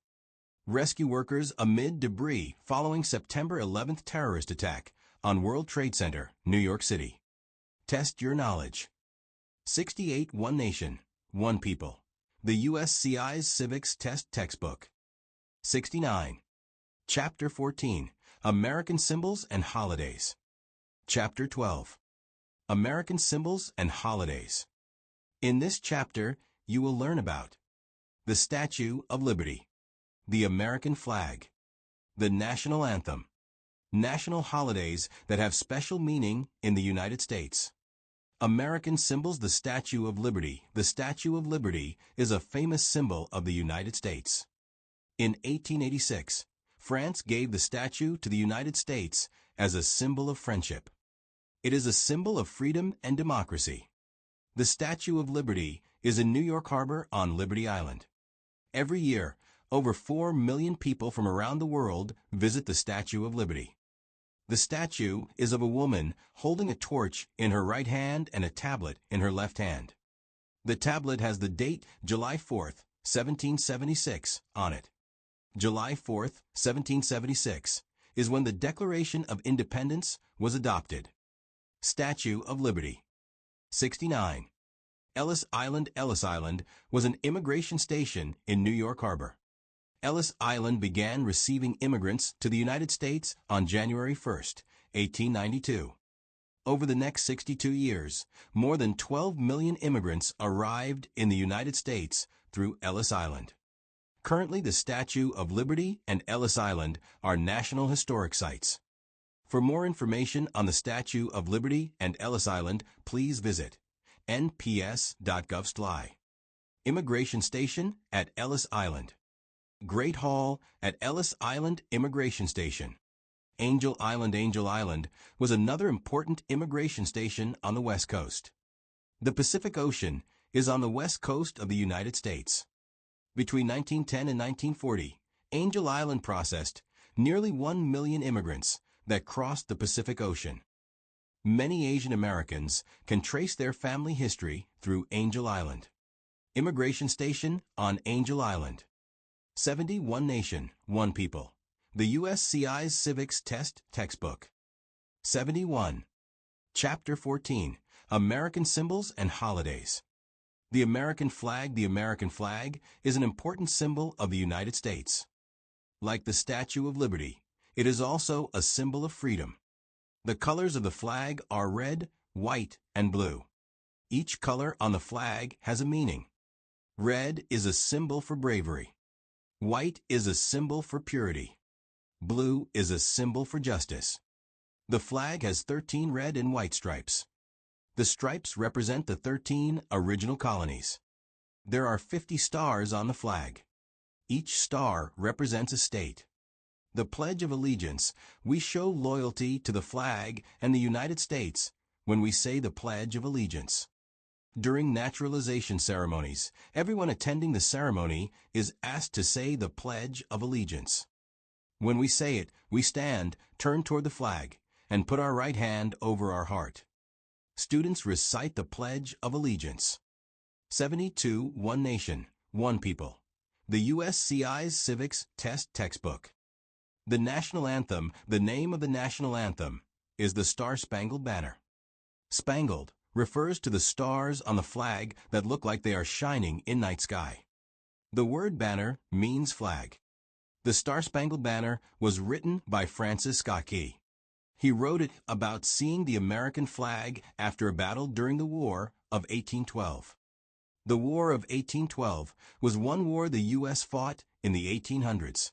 Rescue workers amid debris following September 11th terrorist attack on World Trade Center, New York City. Test your knowledge. 68 One Nation, One People. The USCI's Civics Test Textbook. 69. Chapter 14. American Symbols and Holidays. Chapter 12. American Symbols and Holidays. In this chapter, you will learn about the Statue of Liberty, the American flag, the national anthem, national holidays that have special meaning in the United States. American symbols. The Statue of Liberty. The Statue of Liberty is a famous symbol of the United States. In 1886, France gave the statue to the United States as a symbol of friendship. It is a symbol of freedom and democracy. The Statue of Liberty is in New York Harbor on Liberty Island. Every year, over 4 million people from around the world visit the Statue of Liberty. The statue is of a woman holding a torch in her right hand and a tablet in her left hand. The tablet has the date July 4th, 1776 on it. July 4th, 1776 is when the Declaration of Independence was adopted. Statue of Liberty. 69. Ellis Island. Ellis Island was an immigration station in New York Harbor. Ellis Island began receiving immigrants to the United States on January 1, 1892. over the next 62 years, more than 12 million immigrants arrived in the United States through Ellis Island. Currently, the Statue of Liberty and Ellis Island are National Historic Sites. For more information on the Statue of Liberty and Ellis Island, please visit nps.gov/. Immigration Station at Ellis Island. Great Hall at Ellis Island Immigration Station. Angel Island was another important immigration station on the West Coast. The Pacific Ocean is on the west coast of the United States. Between 1910 and 1940, Angel Island processed nearly 1 million immigrants that crossed the Pacific Ocean. Many Asian Americans can trace their family history through Angel Island. Immigration Station on Angel Island. 71 Nation, One People. The USCI's Civics Test Textbook. 71. Chapter 14. American Symbols and Holidays. The American flag is an important symbol of the United States. Like the Statue of Liberty, it is also a symbol of freedom. The colors of the flag are red, white, and blue. Each color on the flag has a meaning. Red is a symbol for bravery. White is a symbol for purity. Blue is a symbol for justice. The flag has 13 red and white stripes. The stripes represent the 13 original colonies. There are 50 stars on the flag. Each star represents a state. The Pledge of Allegiance, we show loyalty to the flag and the United States when we say the Pledge of Allegiance. During naturalization ceremonies, everyone attending the ceremony is asked to say the Pledge of Allegiance. When we say it, we stand, turn toward the flag, and put our right hand over our heart. Students recite the Pledge of Allegiance. 72 One Nation, One People. The USCI's Civics Test Textbook. The national anthem, the name of the national anthem, is the Star-Spangled Banner. Spangled refers to the stars on the flag that look like they are shining in night sky. The word banner means flag. The Star-Spangled Banner was written by Francis Scott Key. He wrote it about seeing the American flag after a battle during the War of 1812. The War of 1812 was one war the U.S. fought in the 1800s.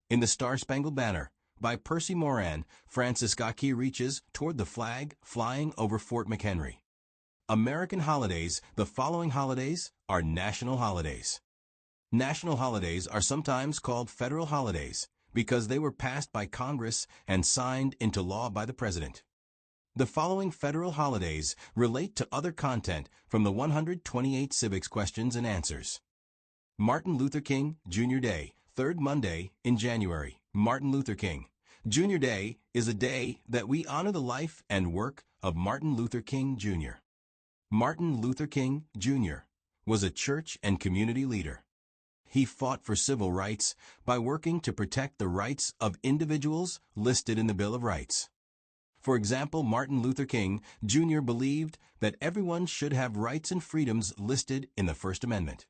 In the Star-Spangled Banner, by Percy Moran, Francis Scott Key reaches toward the flag flying over Fort McHenry. American holidays, the following holidays are national holidays. National holidays are sometimes called federal holidays because they were passed by Congress and signed into law by the President. The following federal holidays relate to other content from the 128 civics questions and answers. Martin Luther King Jr. Day, third Monday in January. Martin Luther King Jr. Day is a day that we honor the life and work of Martin Luther King Jr. Martin Luther King Jr. was a church and community leader. He fought for civil rights by working to protect the rights of individuals listed in the Bill of Rights. For example, Martin Luther King Jr. believed that everyone should have rights and freedoms listed in the First Amendment.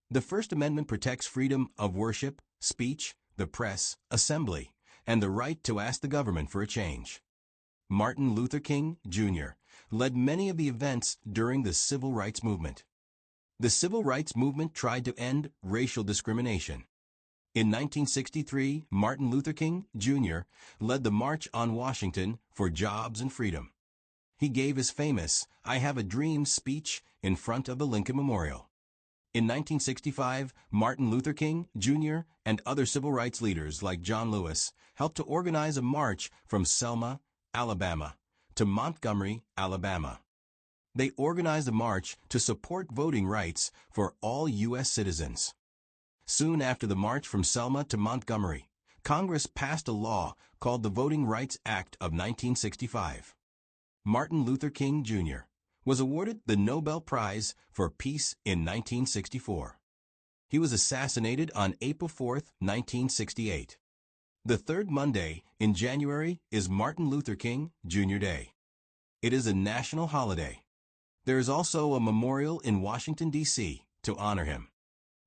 The First Amendment protects freedom of worship, speech, the press, assembly, and the right to ask the government for a change. Martin Luther King Jr. led many of the events during the Civil Rights Movement. The Civil Rights Movement tried to end racial discrimination. In 1963, Martin Luther King Jr. led the March on Washington for Jobs and Freedom. He gave his famous "I Have a Dream" speech in front of the Lincoln Memorial. In 1965, Martin Luther King Jr. and other civil rights leaders like John Lewis helped to organize a march from Selma, Alabama, to Montgomery, Alabama. They organized a march to support voting rights for all U.S. citizens. Soon after the march from Selma to Montgomery, Congress passed a law called the Voting Rights Act of 1965. Martin Luther King Jr. was awarded the Nobel Prize for Peace in 1964. He was assassinated on April 4, 1968. The third Monday in January is Martin Luther King Jr. Day. It is a national holiday. There is also a memorial in Washington, D.C. to honor him.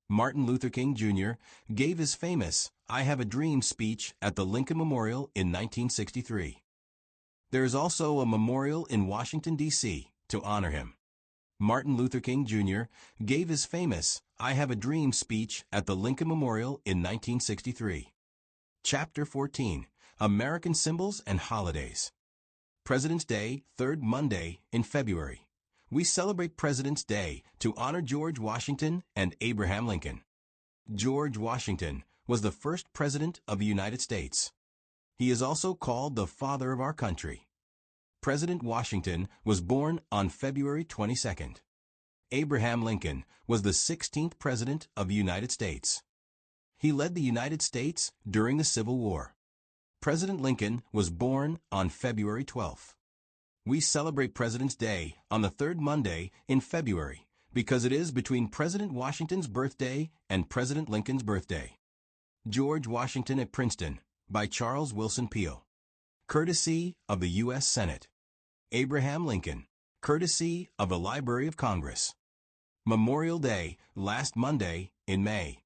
Martin Luther King Jr. gave his famous "I Have a Dream" speech at the Lincoln Memorial in 1963. There is also a memorial in Washington, D.C. to honor him. Martin Luther King, Jr. gave his famous "I Have a Dream" speech at the Lincoln Memorial in 1963. Chapter 14. American Symbols and Holidays. President's Day, third Monday in February. We celebrate President's Day to honor George Washington and Abraham Lincoln. George Washington was the first President of the United States. He is also called the father of our country. President Washington was born on February 22nd. Abraham Lincoln was the 16th President of the United States. He led the United States during the Civil War. President Lincoln was born on February 12th. We celebrate President's Day on the third Monday in February because it is between President Washington's birthday and President Lincoln's birthday. George Washington at Princeton by Charles Wilson Peale. Courtesy of the U.S. Senate. Abraham Lincoln, courtesy of the Library of Congress. Memorial Day, last Monday in May.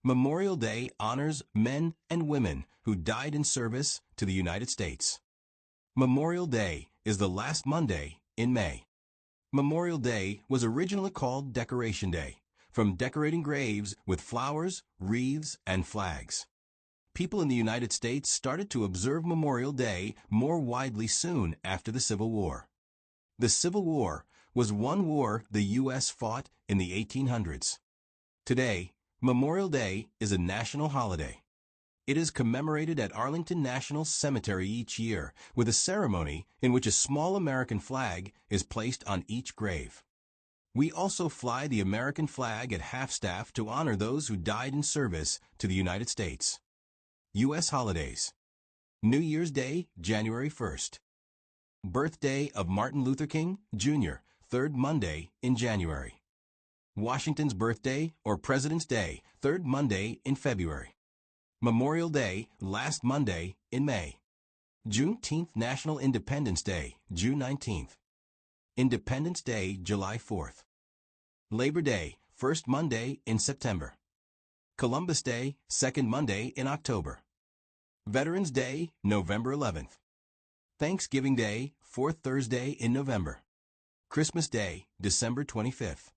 Memorial Day honors men and women who died in service to the United States. Memorial Day is the last Monday in May. Memorial Day was originally called Decoration Day, from decorating graves with flowers, wreaths, and flags. People in the United States started to observe Memorial Day more widely soon after the Civil War. The Civil War was one war the U.S. fought in the 1800s. Today, Memorial Day is a national holiday. It is commemorated at Arlington National Cemetery each year with a ceremony in which a small American flag is placed on each grave. We also fly the American flag at half-staff to honor those who died in service to the United States. U.S. holidays. New Year's Day, January 1st. Birthday of Martin Luther King, Jr., third Monday in January. Washington's birthday or President's Day, third Monday in February. Memorial Day, last Monday in May. Juneteenth National Independence Day, June 19th. Independence Day, July 4th. Labor Day, first Monday in September. Columbus Day, second Monday in October. Veterans Day, November 11th. Thanksgiving Day, fourth Thursday in November. Christmas Day, December 25th.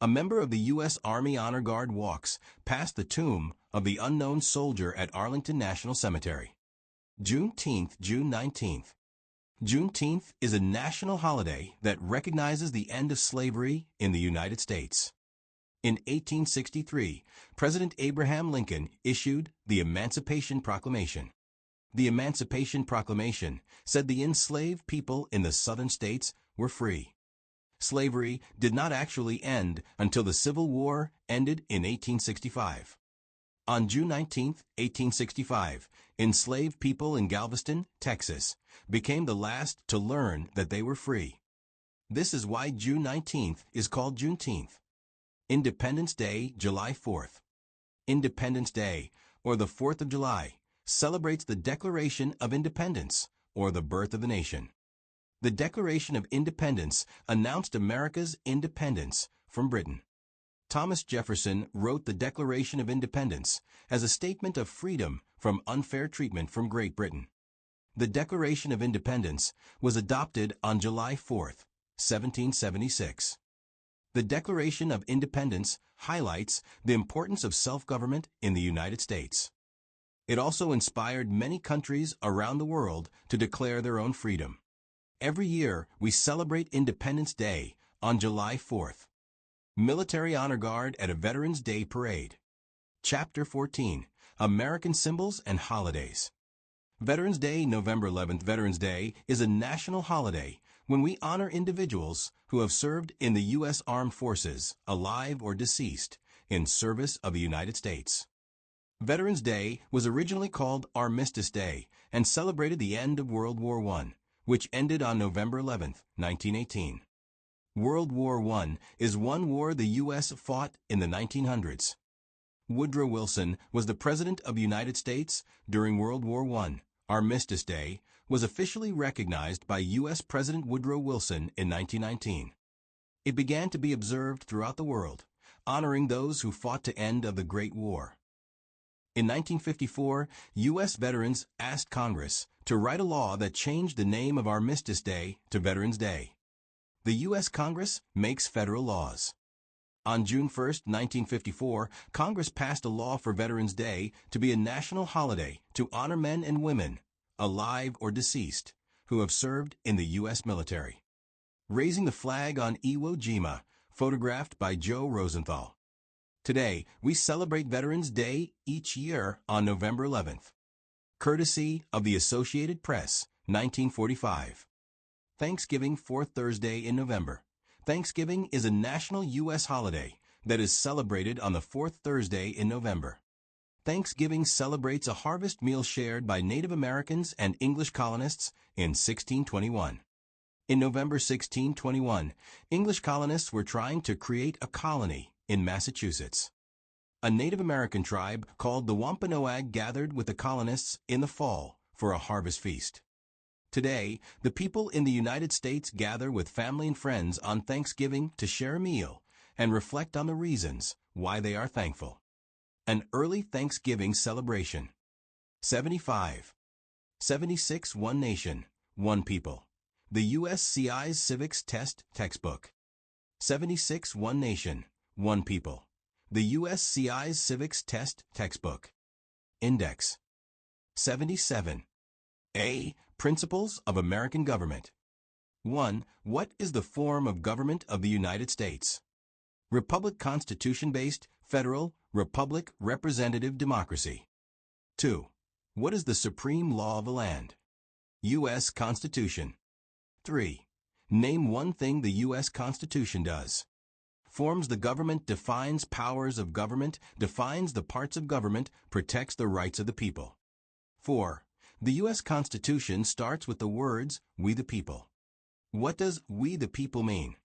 A member of the U.S. Army Honor Guard walks past the tomb of the unknown soldier at Arlington National Cemetery. Juneteenth, June 19th. Juneteenth is a national holiday that recognizes the end of slavery in the United States. In 1863, President Abraham Lincoln issued the Emancipation Proclamation. The Emancipation Proclamation said the enslaved people in the southern states were free. Slavery did not actually end until the Civil War ended in 1865. On June 19, 1865, enslaved people in Galveston, Texas, became the last to learn that they were free. This is why June 19th is called Juneteenth. Independence Day, July 4th. Independence Day, or the 4th of July, celebrates the Declaration of Independence, or the birth of the nation. The Declaration of Independence announced America's independence from Britain. Thomas Jefferson wrote the Declaration of Independence as a statement of freedom from unfair treatment from Great Britain. The Declaration of Independence was adopted on July 4th, 1776. The Declaration of Independence highlights the importance of self-government in the United States. It also inspired many countries around the world to declare their own freedom. Every year, we celebrate Independence Day on July 4th. Military Honor Guard at a Veterans Day Parade. Chapter 14. American Symbols and Holidays. Veterans Day, November 11th. Veterans Day is a national holiday when we honor individuals who have served in the U.S. Armed Forces, alive or deceased, in service of the United States. Veterans Day was originally called Armistice Day and celebrated the end of World War I, which ended on November 11, 1918. World War I is one war the U.S. fought in the 1900s. Woodrow Wilson was the President of the United States during World War I. Armistice Day was officially recognized by U.S. President Woodrow Wilson in 1919. It began to be observed throughout the world, honoring those who fought to end of the Great War. In 1954, U.S. veterans asked Congress to write a law that changed the name of Armistice Day to Veterans Day. The U.S. Congress makes federal laws. On June 1, 1954, Congress passed a law for Veterans Day to be a national holiday to honor men and women, alive or deceased, who have served in the U.S. military. Raising the flag on Iwo Jima, photographed by Joe Rosenthal. Today, we celebrate Veterans Day each year on November 11th. Courtesy of the Associated Press, 1945. Thanksgiving, fourth Thursday in November. Thanksgiving is a national U.S. holiday that is celebrated on the fourth Thursday in November. Thanksgiving celebrates a harvest meal shared by Native Americans and English colonists in 1621. In November 1621, English colonists were trying to create a colony in Massachusetts. A Native American tribe called the Wampanoag gathered with the colonists in the fall for a harvest feast. Today, the people in the United States gather with family and friends on Thanksgiving to share a meal and reflect on the reasons why they are thankful. An early Thanksgiving celebration. 75. 76 One Nation, One People. The USCI's Civics Test Textbook. 76 One Nation, One People. The USCI's Civics Test Textbook. Index. 77. A. Principles of American Government. 1. What is the form of government of the United States? Republic Constitution-based, federal, republic, representative democracy. 2. What is the supreme law of the land? U.S. Constitution. 3. Name one thing the U.S. Constitution does. Forms the government, defines powers of government, defines the parts of government, protects the rights of the people. 4. The U.S. Constitution starts with the words, "We the people." What does "we the people" mean?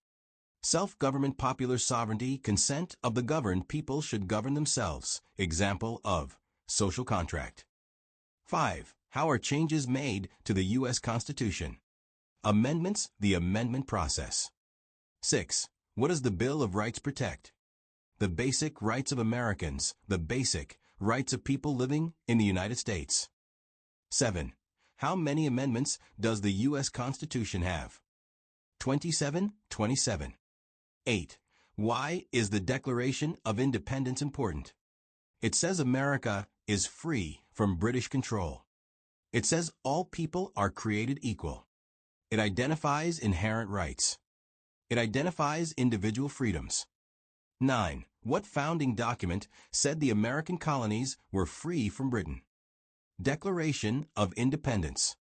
Self-government, popular sovereignty, consent of the governed people should govern themselves. Example of social contract. 5. How are changes made to the U.S. Constitution? Amendments, the amendment process. 6. What does the Bill of Rights protect? The basic rights of Americans, the basic rights of people living in the United States. 7. How many amendments does the U.S. Constitution have? 27. 8. Why is the Declaration of Independence important? It says America is free from British control. It says all people are created equal. It identifies inherent rights. It identifies individual freedoms. 9. What founding document said the American colonies were free from Britain? Declaration of Independence.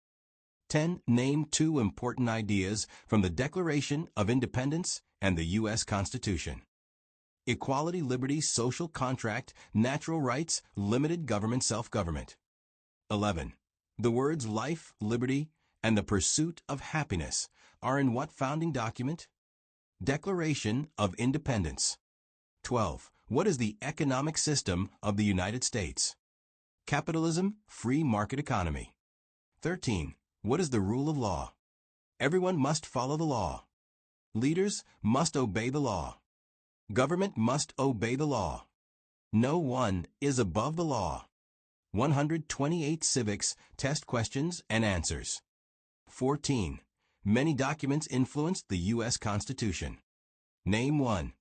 10. Name two important ideas from the Declaration of Independence and the U.S. Constitution. Equality, liberty, social contract, natural rights, limited government, self-government. 11. The words life, liberty, and the pursuit of happiness are in what founding document? Declaration of Independence. 12. What is the economic system of the United States? Capitalism, free market economy. 13. What is the rule of law? Everyone must follow the law. Leaders must obey the law. Government must obey the law. No one is above the law. 128 Civics Test Questions and Answers. 14. Many documents influenced the U.S. Constitution. Name one.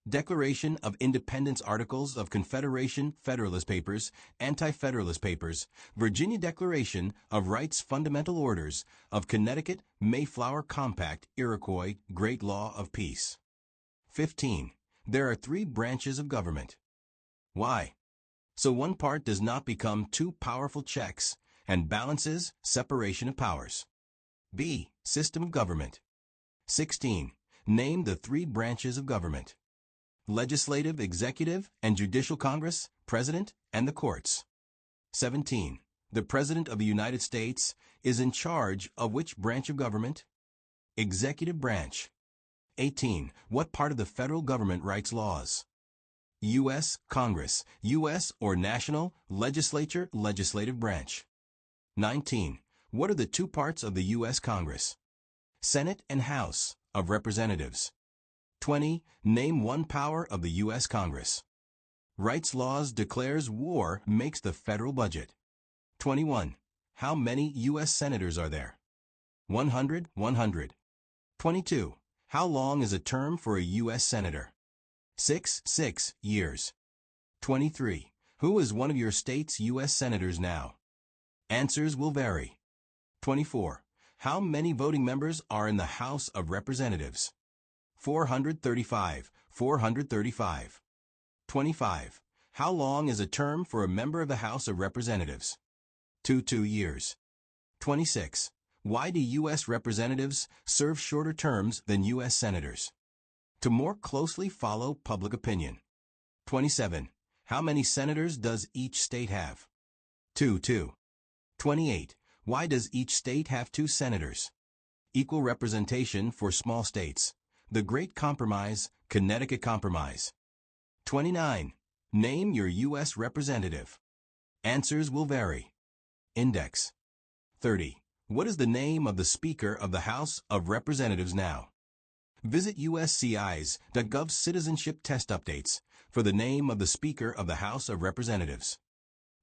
Declaration of Independence, Articles of Confederation, Federalist Papers, Anti-Federalist Papers, Virginia Declaration of Rights, Fundamental Orders of Connecticut, Mayflower Compact, Iroquois, Great Law of Peace. 15. There are three branches of government. Why? So one part does not become two powerful checks and balances, separation of powers. B. System of government. 16. Name the three branches of government. Legislative, executive, and judicial Congress, President, and the courts. 17. The President of the United States is in charge of which branch of government? Executive branch. 18. What part of the federal government writes laws? U.S. Congress, U.S. or national, legislature, legislative branch. 19. What are the two parts of the U.S. Congress? Senate and House of Representatives. 20. Name one power of the U.S. Congress. Writes laws, declares war, makes the federal budget. 21. How many U.S. senators are there? 100, 100. 22. How long is a term for a U.S. senator? 6 years. 23. Who is one of your state's U.S. senators now? Answers will vary. 24. How many voting members are in the House of Representatives? 435, 435. 25. How long is a term for a member of the House of Representatives? 2 years. 26. Why do U.S. representatives serve shorter terms than U.S. senators? To more closely follow public opinion. 27. How many senators does each state have? 2. 28. Why does each state have 2 senators? Equal representation for small states. The Great Compromise, Connecticut Compromise. 29. Name your U.S. representative. Answers will vary. Index. 30. What is the name of the Speaker of the House of Representatives now? Visit uscis.gov citizenship test updates for the name of the Speaker of the House of Representatives.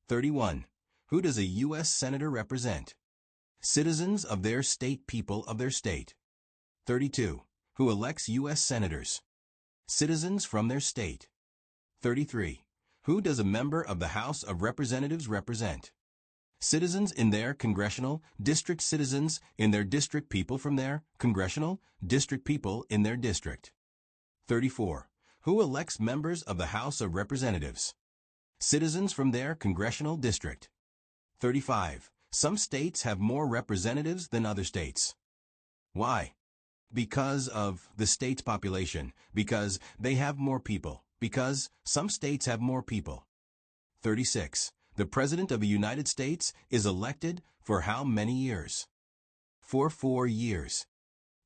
31. Who does a U.S. Senator represent? Citizens of their state, people of their state. 32. Who elects U.S. Senators? Citizens from their state. 33. Who does a member of the House of Representatives represent? Citizens in their congressional district, citizens in their district, people from their congressional district, people in their district. 34. Who elects members of the House of Representatives? Citizens from their congressional district. 35. Some states have more representatives than other states. Why? Because of the state's population, because they have more people, because some states have more people. 36. The President of the United States is elected for how many years? For 4 years.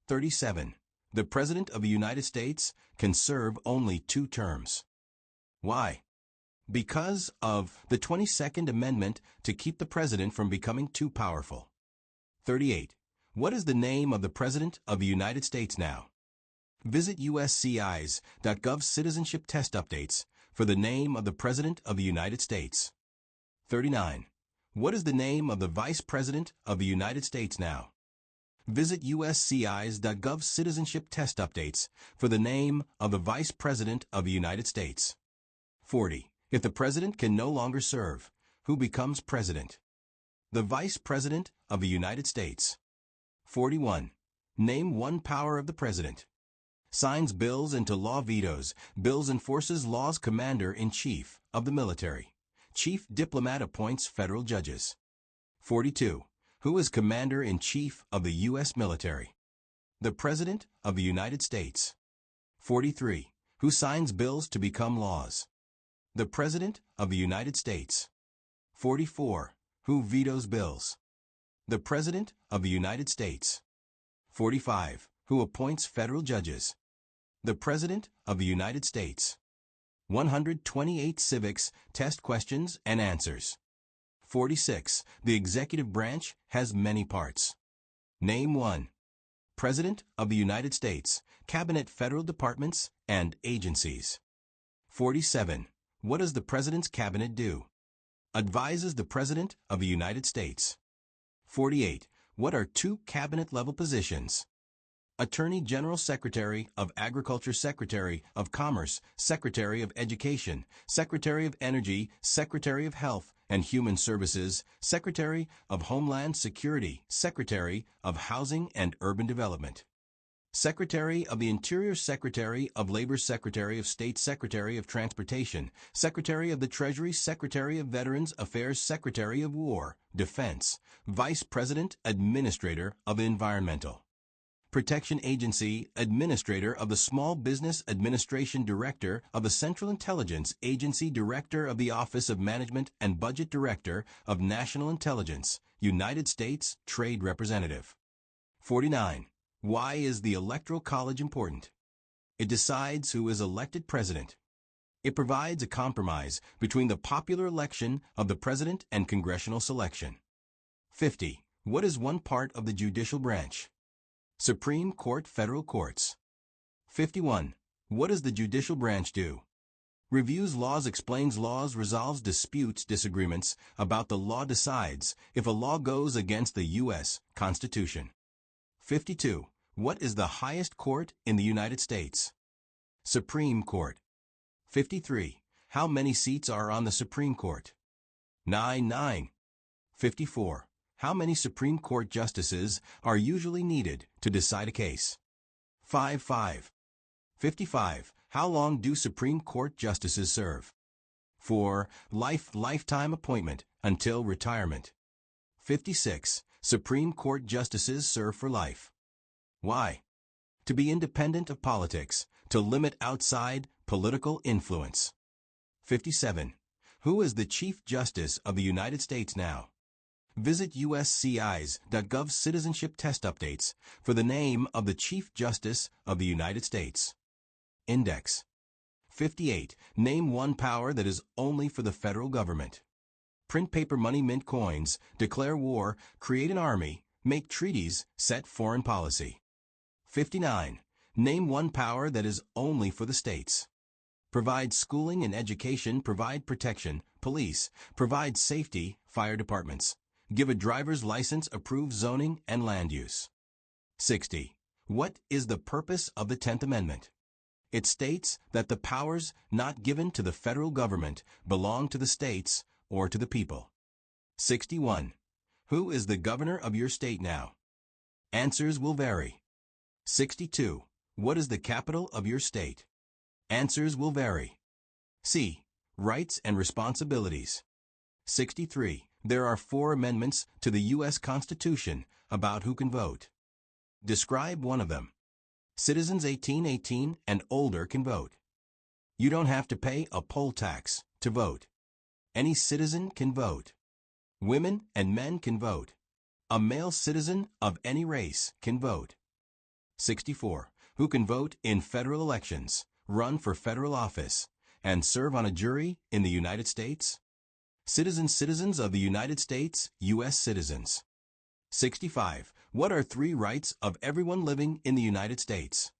37. The President of the United States can serve only 2 terms. Why? Because of the 22nd Amendment to keep the President from becoming too powerful. 38. What is the name of the President of the United States now? Visit uscis.gov citizenship test updates for the name of the President of the United States. 39. What is the name of the Vice President of the United States now? Visit uscis.gov citizenship test updates for the name of the Vice President of the United States. 40. If the President can no longer serve, who becomes President? The Vice President of the United States. 41. Name one power of the President. Signs bills into law, vetoes bills, enforces laws, Commander-in-Chief of the military. Chief diplomat, appoints federal judges. 42. Who is Commander-in-Chief of the U.S. military? The President of the United States. 43. Who signs bills to become laws? The President of the United States. 44. Who vetoes bills? The President of the United States. 45. Who appoints federal judges? The President of the United States. 128 civics test questions and answers. 46. The executive branch has many parts. Name one. President of the United States, Cabinet, federal departments, and agencies. 47. What does the President's Cabinet do? Advises the President of the United States. 48. What are 2 cabinet-level positions? Attorney General, Secretary of Agriculture, Secretary of Commerce, Secretary of Education, Secretary of Energy, Secretary of Health and Human Services, Secretary of Homeland Security, Secretary of Housing and Urban Development. Secretary of the Interior, Secretary of Labor, Secretary of State, Secretary of Transportation, Secretary of the Treasury, Secretary of Veterans Affairs, Secretary of War, Defense, Vice President, Administrator of the Environmental Protection Agency, Administrator of the Small Business Administration, Director of the Central Intelligence Agency, Director of the Office of Management and Budget, Director of National Intelligence, United States Trade Representative. 49. Why is the Electoral College important? It decides who is elected president. It provides a compromise between the popular election of the president and congressional selection. 50. What is one part of the judicial branch? Supreme Court, federal courts. 51. What does the judicial branch do? Reviews laws, explains laws, resolves disputes, disagreements about the law, decides if a law goes against the U.S. Constitution. 52. What is the highest court in the United States? Supreme Court. 53. How many seats are on the Supreme Court? 9. 54. How many Supreme Court justices are usually needed to decide a case? 5. 55. How long do Supreme Court justices serve? 4. Lifetime appointment until retirement. 56. Supreme Court justices serve for life. Why? To be independent of politics, to limit outside political influence. 57. Who is the Chief Justice of the United States now? Visit uscis.gov citizenship test updates for the name of the Chief Justice of the United States. Index. 58. Name one power that is only for the federal government. Print paper money, mint coins, declare war, create an army, make treaties, set foreign policy. 59. Name one power that is only for the states. Provide schooling and education, provide protection, police, provide safety, fire departments. Give a driver's license, approve zoning and land use. 60. What is the purpose of the 10th Amendment? It states that the powers not given to the federal government belong to the states or to the people. 61. Who is the governor of your state now? Answers will vary. 62. What is the capital of your state? Answers will vary. C. Rights and responsibilities. 63. There are 4 amendments to the U.S. Constitution about who can vote. Describe one of them. Citizens 18 and older can vote. You don't have to pay a poll tax to vote. Any citizen can vote. Women and men can vote. A male citizen of any race can vote. 64. Who can vote in federal elections, run for federal office, and serve on a jury in the United States? Citizens of the United States, U.S. citizens. 65. What are 3 rights of everyone living in the United States?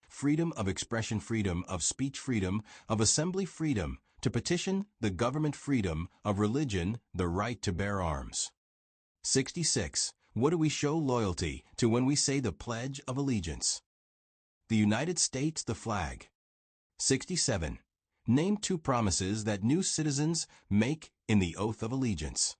Freedom of expression, freedom of speech, freedom of assembly, freedom to petition the government, freedom of religion, the right to bear arms. 66. What do we show loyalty to when we say the Pledge of Allegiance? The United States, the flag. 67. Name 2 promises that new citizens make in the oath of allegiance.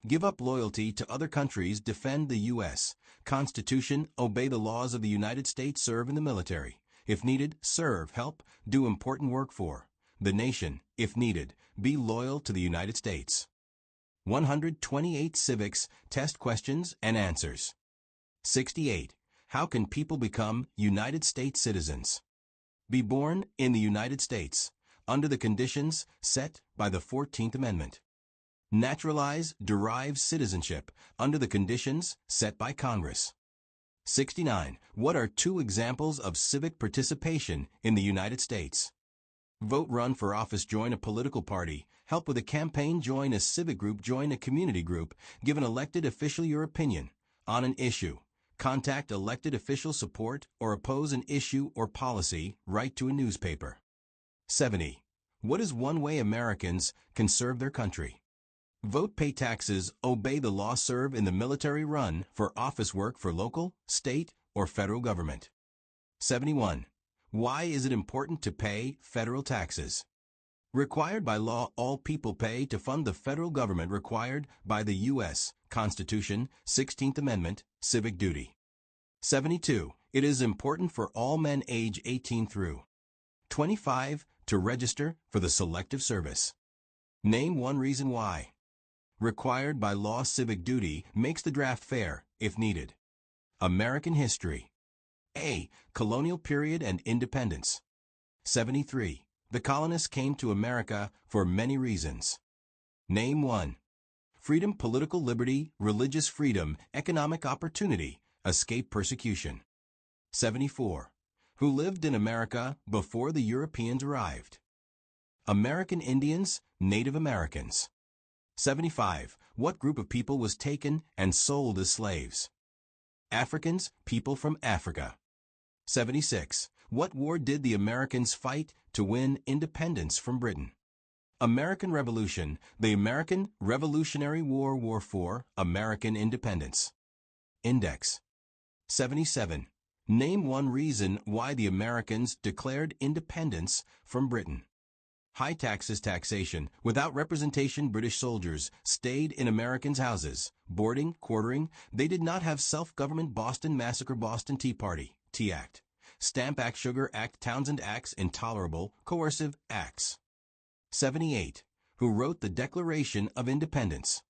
Give up loyalty to other countries, defend the U.S. Constitution, obey the laws of the United States, serve in the military. If needed, serve, help, do important work for the nation. If needed, be loyal to the United States. 128 Civics test questions and answers. 68. How can people become United States citizens? Be born in the United States, under the conditions set by the 14th Amendment. Naturalize, derive citizenship, under the conditions set by Congress. 69. What are 2 examples of civic participation in the United States? Vote, run for office, join a political party, help with a campaign, join a civic group, join a community group, give an elected official your opinion on an issue, contact elected official, support or oppose an issue or policy, write to a newspaper. 70. What is one way Americans can serve their country? Vote, pay taxes, obey the law, serve in the military, run for office, work for local, state, or federal government. 71. Why is it important to pay federal taxes? Required by law, all people pay to fund the federal government, required by the U.S. Constitution, 16th Amendment, civic duty. 72. It is important for all men age 18 through 25 to register for the Selective Service. Name one reason why. Required by law, civic duty makes the draft fair, if needed. American history. A. Colonial period and independence. 73. The colonists came to America for many reasons. Name one. Freedom, political liberty, religious freedom, economic opportunity, escape persecution. 74. Who lived in America before the Europeans arrived? American Indians, Native Americans. 75. What group of people was taken and sold as slaves? Africans, people from Africa. 76. What war did the Americans fight to win independence from Britain? American Revolution, the American Revolutionary War, War for American Independence. Index 77. Name one reason why the Americans declared independence from Britain. High taxes. Taxation. Without representation, British soldiers stayed in Americans' houses, boarding, quartering. They did not have self-government. Boston Massacre. Boston Tea Party. Tea Act. Stamp Act. Sugar Act. Townsend Acts. Intolerable, coercive acts. 78. Who wrote the Declaration of Independence?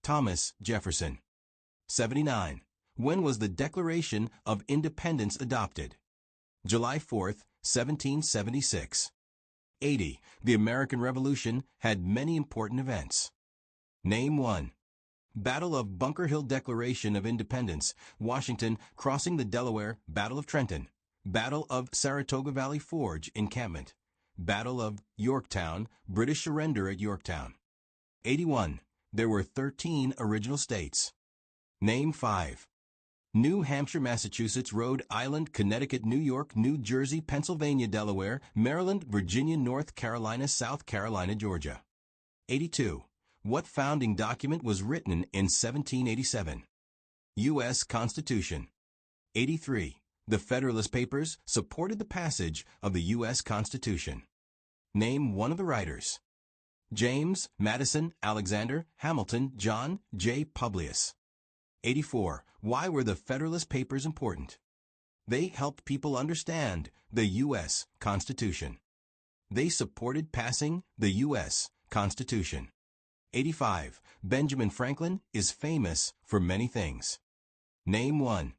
Thomas Jefferson. 79. When was the Declaration of Independence adopted? July 4, 1776. 80. The American Revolution had many important events. Name one. Battle of Bunker Hill. Declaration of Independence. Washington crossing the Delaware. Battle of Trenton. Battle of Saratoga Valley Forge. Encampment. Battle of Yorktown. British surrender at Yorktown. 81. There were 13 original states. Name 5. New Hampshire, Massachusetts, Rhode Island, Connecticut, New York, New Jersey, Pennsylvania, Delaware, Maryland, Virginia, North Carolina, South Carolina, Georgia. 82. What founding document was written in 1787? U.S. Constitution. 83. The Federalist Papers supported the passage of the U.S. Constitution. Name one of the writers. James, Madison, Alexander, Hamilton, John, J. Publius. 84. Why were the Federalist Papers important? They helped people understand the U.S. Constitution. They supported passing the U.S. Constitution. 85. Benjamin Franklin is famous for many things. Name one.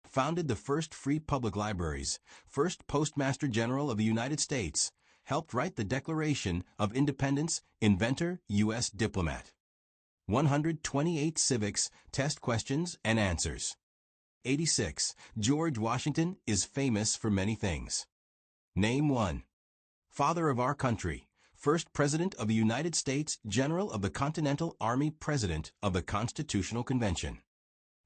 Founded the first free public libraries, first Postmaster General of the United States, helped write the Declaration of Independence, inventor, U.S. diplomat. 128 Civics, test questions and answers. 86. George Washington is famous for many things. Name one. Father of our country, first President of the United States, General of the Continental Army, President of the Constitutional Convention.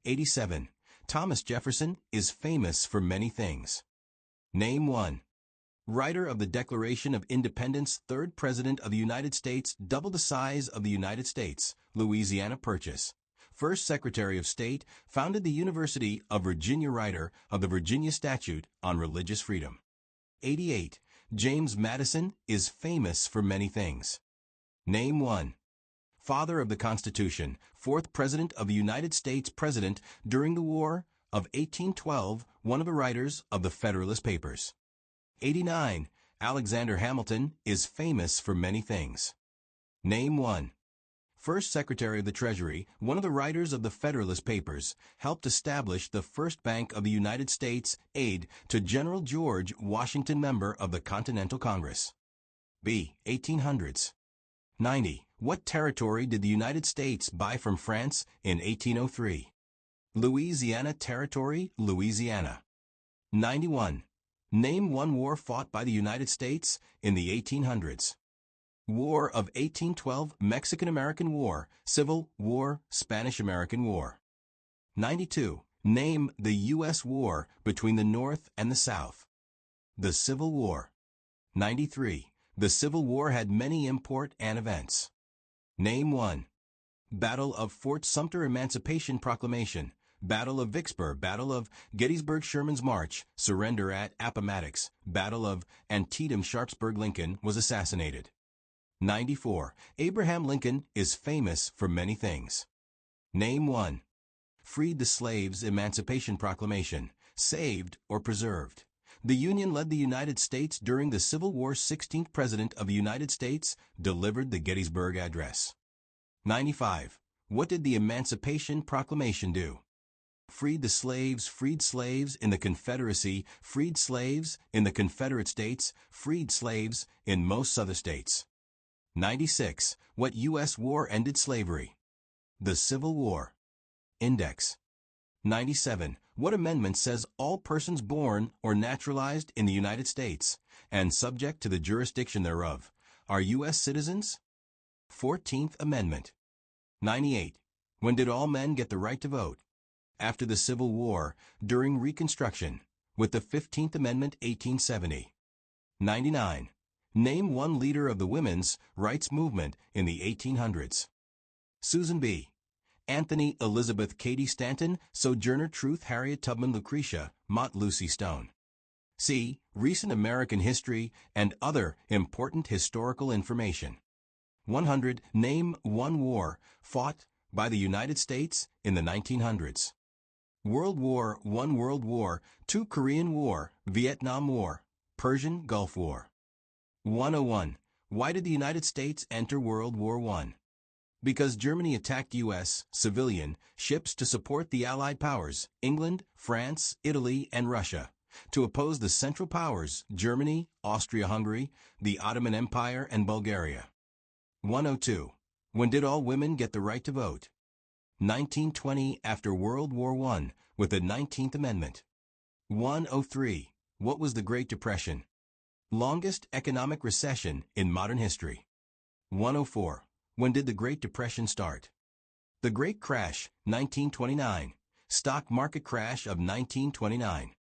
87. Thomas Jefferson is famous for many things. Name one. Writer of the Declaration of Independence, third President of the United States, double the size of the United States, Louisiana Purchase. First Secretary of State, founded the University of Virginia, writer of the Virginia Statute on Religious Freedom. 88. James Madison is famous for many things. Name one. Father of the Constitution, fourth President of the United States, President during the War of 1812, one of the writers of the Federalist Papers. 89. Alexander Hamilton is famous for many things. Name one. First Secretary of the Treasury, one of the writers of the Federalist Papers, helped establish the first Bank of the United States, aide to General George Washington, member of the Continental Congress. B. 1800s. 90. What territory did the United States buy from France in 1803? Louisiana Territory, Louisiana. 91. Name one war fought by the United States in the 1800s. War of 1812, Mexican-American War, Civil War, Spanish-American War. 92. Name the U.S. war between the North and the South. The Civil War. 93. The Civil War had many important events. Name one. Battle of Fort Sumter, Emancipation Proclamation. Battle of Vicksburg, Battle of Gettysburg, Sherman's March, surrender at Appomattox, Battle of Antietam, Sharpsburg, Lincoln was assassinated. 94. Abraham Lincoln is famous for many things. Name one. Freed the slaves, Emancipation Proclamation, saved or preserved. The Union led the United States during the Civil War. 16th President of the United States delivered the Gettysburg Address. 95. What did the Emancipation Proclamation do? Freed the slaves, freed slaves in the Confederacy, freed slaves in the Confederate States, freed slaves in most other states. 96. What U.S. war ended slavery? The Civil War. Index. 97. What amendment says all persons born or naturalized in the United States and subject to the jurisdiction thereof are U.S. citizens? 14th Amendment. 98. When did all men get the right to vote? After the Civil War, during Reconstruction, with the 15th Amendment 1870. 99. Name one leader of the women's rights movement in the 1800s. Susan B. Anthony, Elizabeth Cady Stanton, Sojourner Truth, Harriet Tubman, Lucretia Mott, Lucy Stone. C. Recent American history and other important historical information. 100. Name one war fought by the United States in the 1900s. World War I, World War II, Korean War, Vietnam War, Persian Gulf War. 101. Why did the United States enter World War I? Because Germany attacked U.S. civilian ships to support the Allied powers, England, France, Italy, and Russia, to oppose the Central Powers, Germany, Austria-Hungary, the Ottoman Empire, and Bulgaria. 102. When did all women get the right to vote? 1920, after World War I, with the 19th Amendment. 103. What was the Great Depression? Longest economic recession in modern history. 104. When did the Great Depression start? The Great Crash, 1929. Stock market crash of 1929.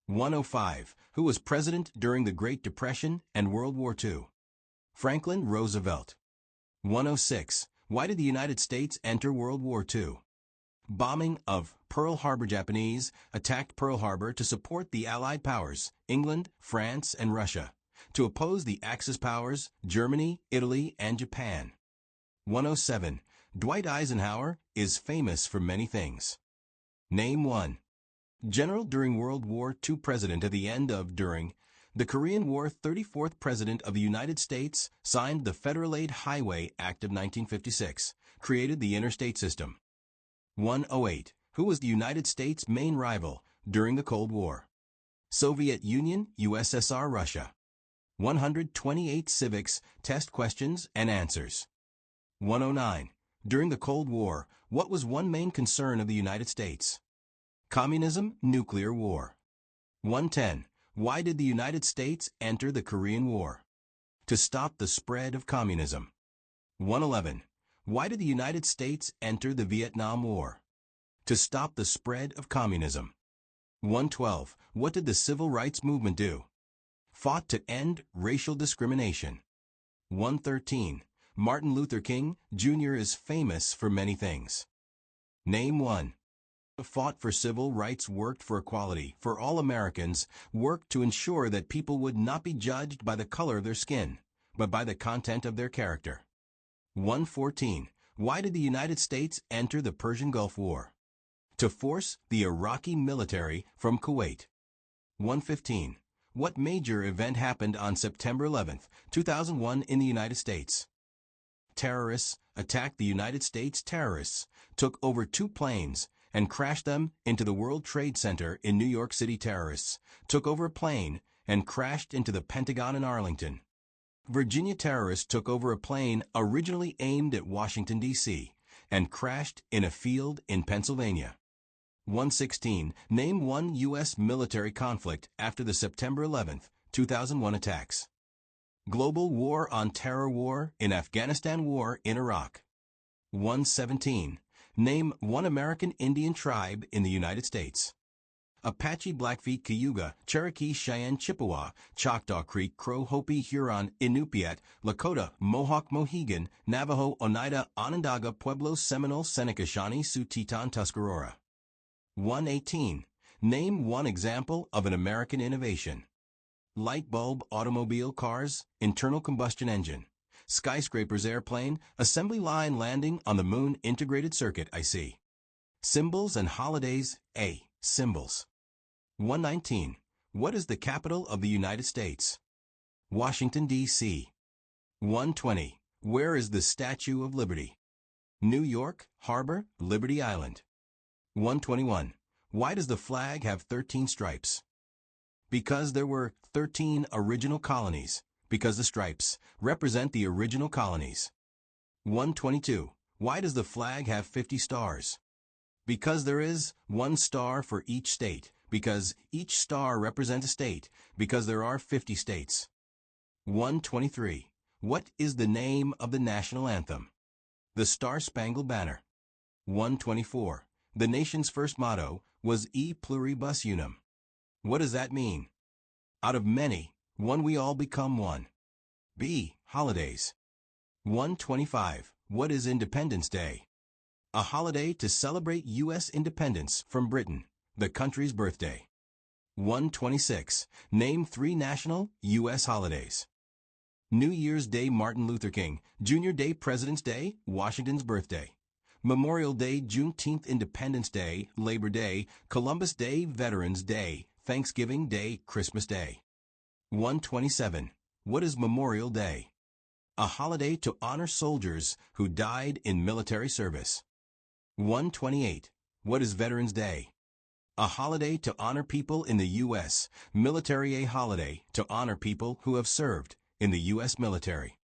105. Who was president during the Great Depression and World War II? Franklin Roosevelt. 106. Why did the United States enter World War II? Bombing of Pearl Harbor. Japanese attacked Pearl Harbor to support the Allied powers, England, France, and Russia, to oppose the Axis powers, Germany, Italy, and Japan. 107. Dwight Eisenhower is famous for many things. Name one. General during World War II, President at the end of during the Korean War, 34th President of the United States, signed the Federal Aid Highway Act of 1956, created the interstate system. 108. Who was the United States' main rival during the Cold War? Soviet Union, USSR, Russia. 128 civics, test questions and answers. 109. During the Cold War, what was one main concern of the United States? Communism, nuclear war. 110. Why did the United States enter the Korean War? To stop the spread of communism. 111. Why did the United States enter the Vietnam War? To stop the spread of communism. 112. What did the Civil Rights Movement do? Fought to end racial discrimination. 113. Martin Luther King, Jr. is famous for many things. Name one. Fought for civil rights, worked for equality for all Americans, worked to ensure that people would not be judged by the color of their skin, but by the content of their character. 114. Why did the United States enter the Persian Gulf War? To force the Iraqi military from Kuwait. 115. What major event happened on September 11, 2001 in the United States? Terrorists attacked the United States. Terrorists took over 2 planes and crashed them into the World Trade Center in New York City. Terrorists took over a plane and crashed into the Pentagon in Arlington. Virginia terrorists took over a plane originally aimed at Washington, D.C., and crashed in a field in Pennsylvania. 116. Name one U.S. military conflict after the September 11, 2001 attacks. Global War on Terror, War in Afghanistan, War in Iraq. 117. Name one American Indian tribe in the United States. Apache, Blackfeet, Cayuga, Cherokee, Cheyenne, Chippewa, Choctaw Creek, Crow, Hopi, Huron, Inupiat, Lakota, Mohawk, Mohegan, Navajo, Oneida, Onondaga, Pueblo, Seminole, Seneca, Shawnee, Sioux, Teton, Tuscarora. 118. Name one example of an American innovation. Light bulb, automobile, cars, internal combustion engine, skyscrapers, airplane, assembly line, landing on the moon, integrated circuit, IC. Symbols and holidays, A. Symbols. 119. What is the capital of the United States? Washington, D.C. 120. Where is the Statue of Liberty? New York, Harbor, Liberty Island. 121. Why does the flag have 13 stripes? Because there were 13 original colonies, because the stripes represent the original colonies. 122. Why does the flag have 50 stars? Because there is 1 star for each state, because each star represents a state, because there are 50 states. 123. What is the name of the national anthem? The Star-Spangled Banner. 124. The nation's first motto was E Pluribus Unum. What does that mean? Out of many, one we all become one. B. Holidays. 125. What is Independence Day? A holiday to celebrate U.S. independence from Britain, the country's birthday. 126. Name 3 national U.S. holidays. New Year's Day, Martin Luther King. Junior Day, President's Day, Washington's birthday. Memorial Day, Juneteenth, Independence Day, Labor Day, Columbus Day, Veterans Day, Thanksgiving Day, Christmas Day. 127. What is Memorial Day? A holiday to honor soldiers who died in military service. 128. What is Veterans Day? A holiday to honor people in the U.S. military. A holiday to honor people who have served in the U.S. military.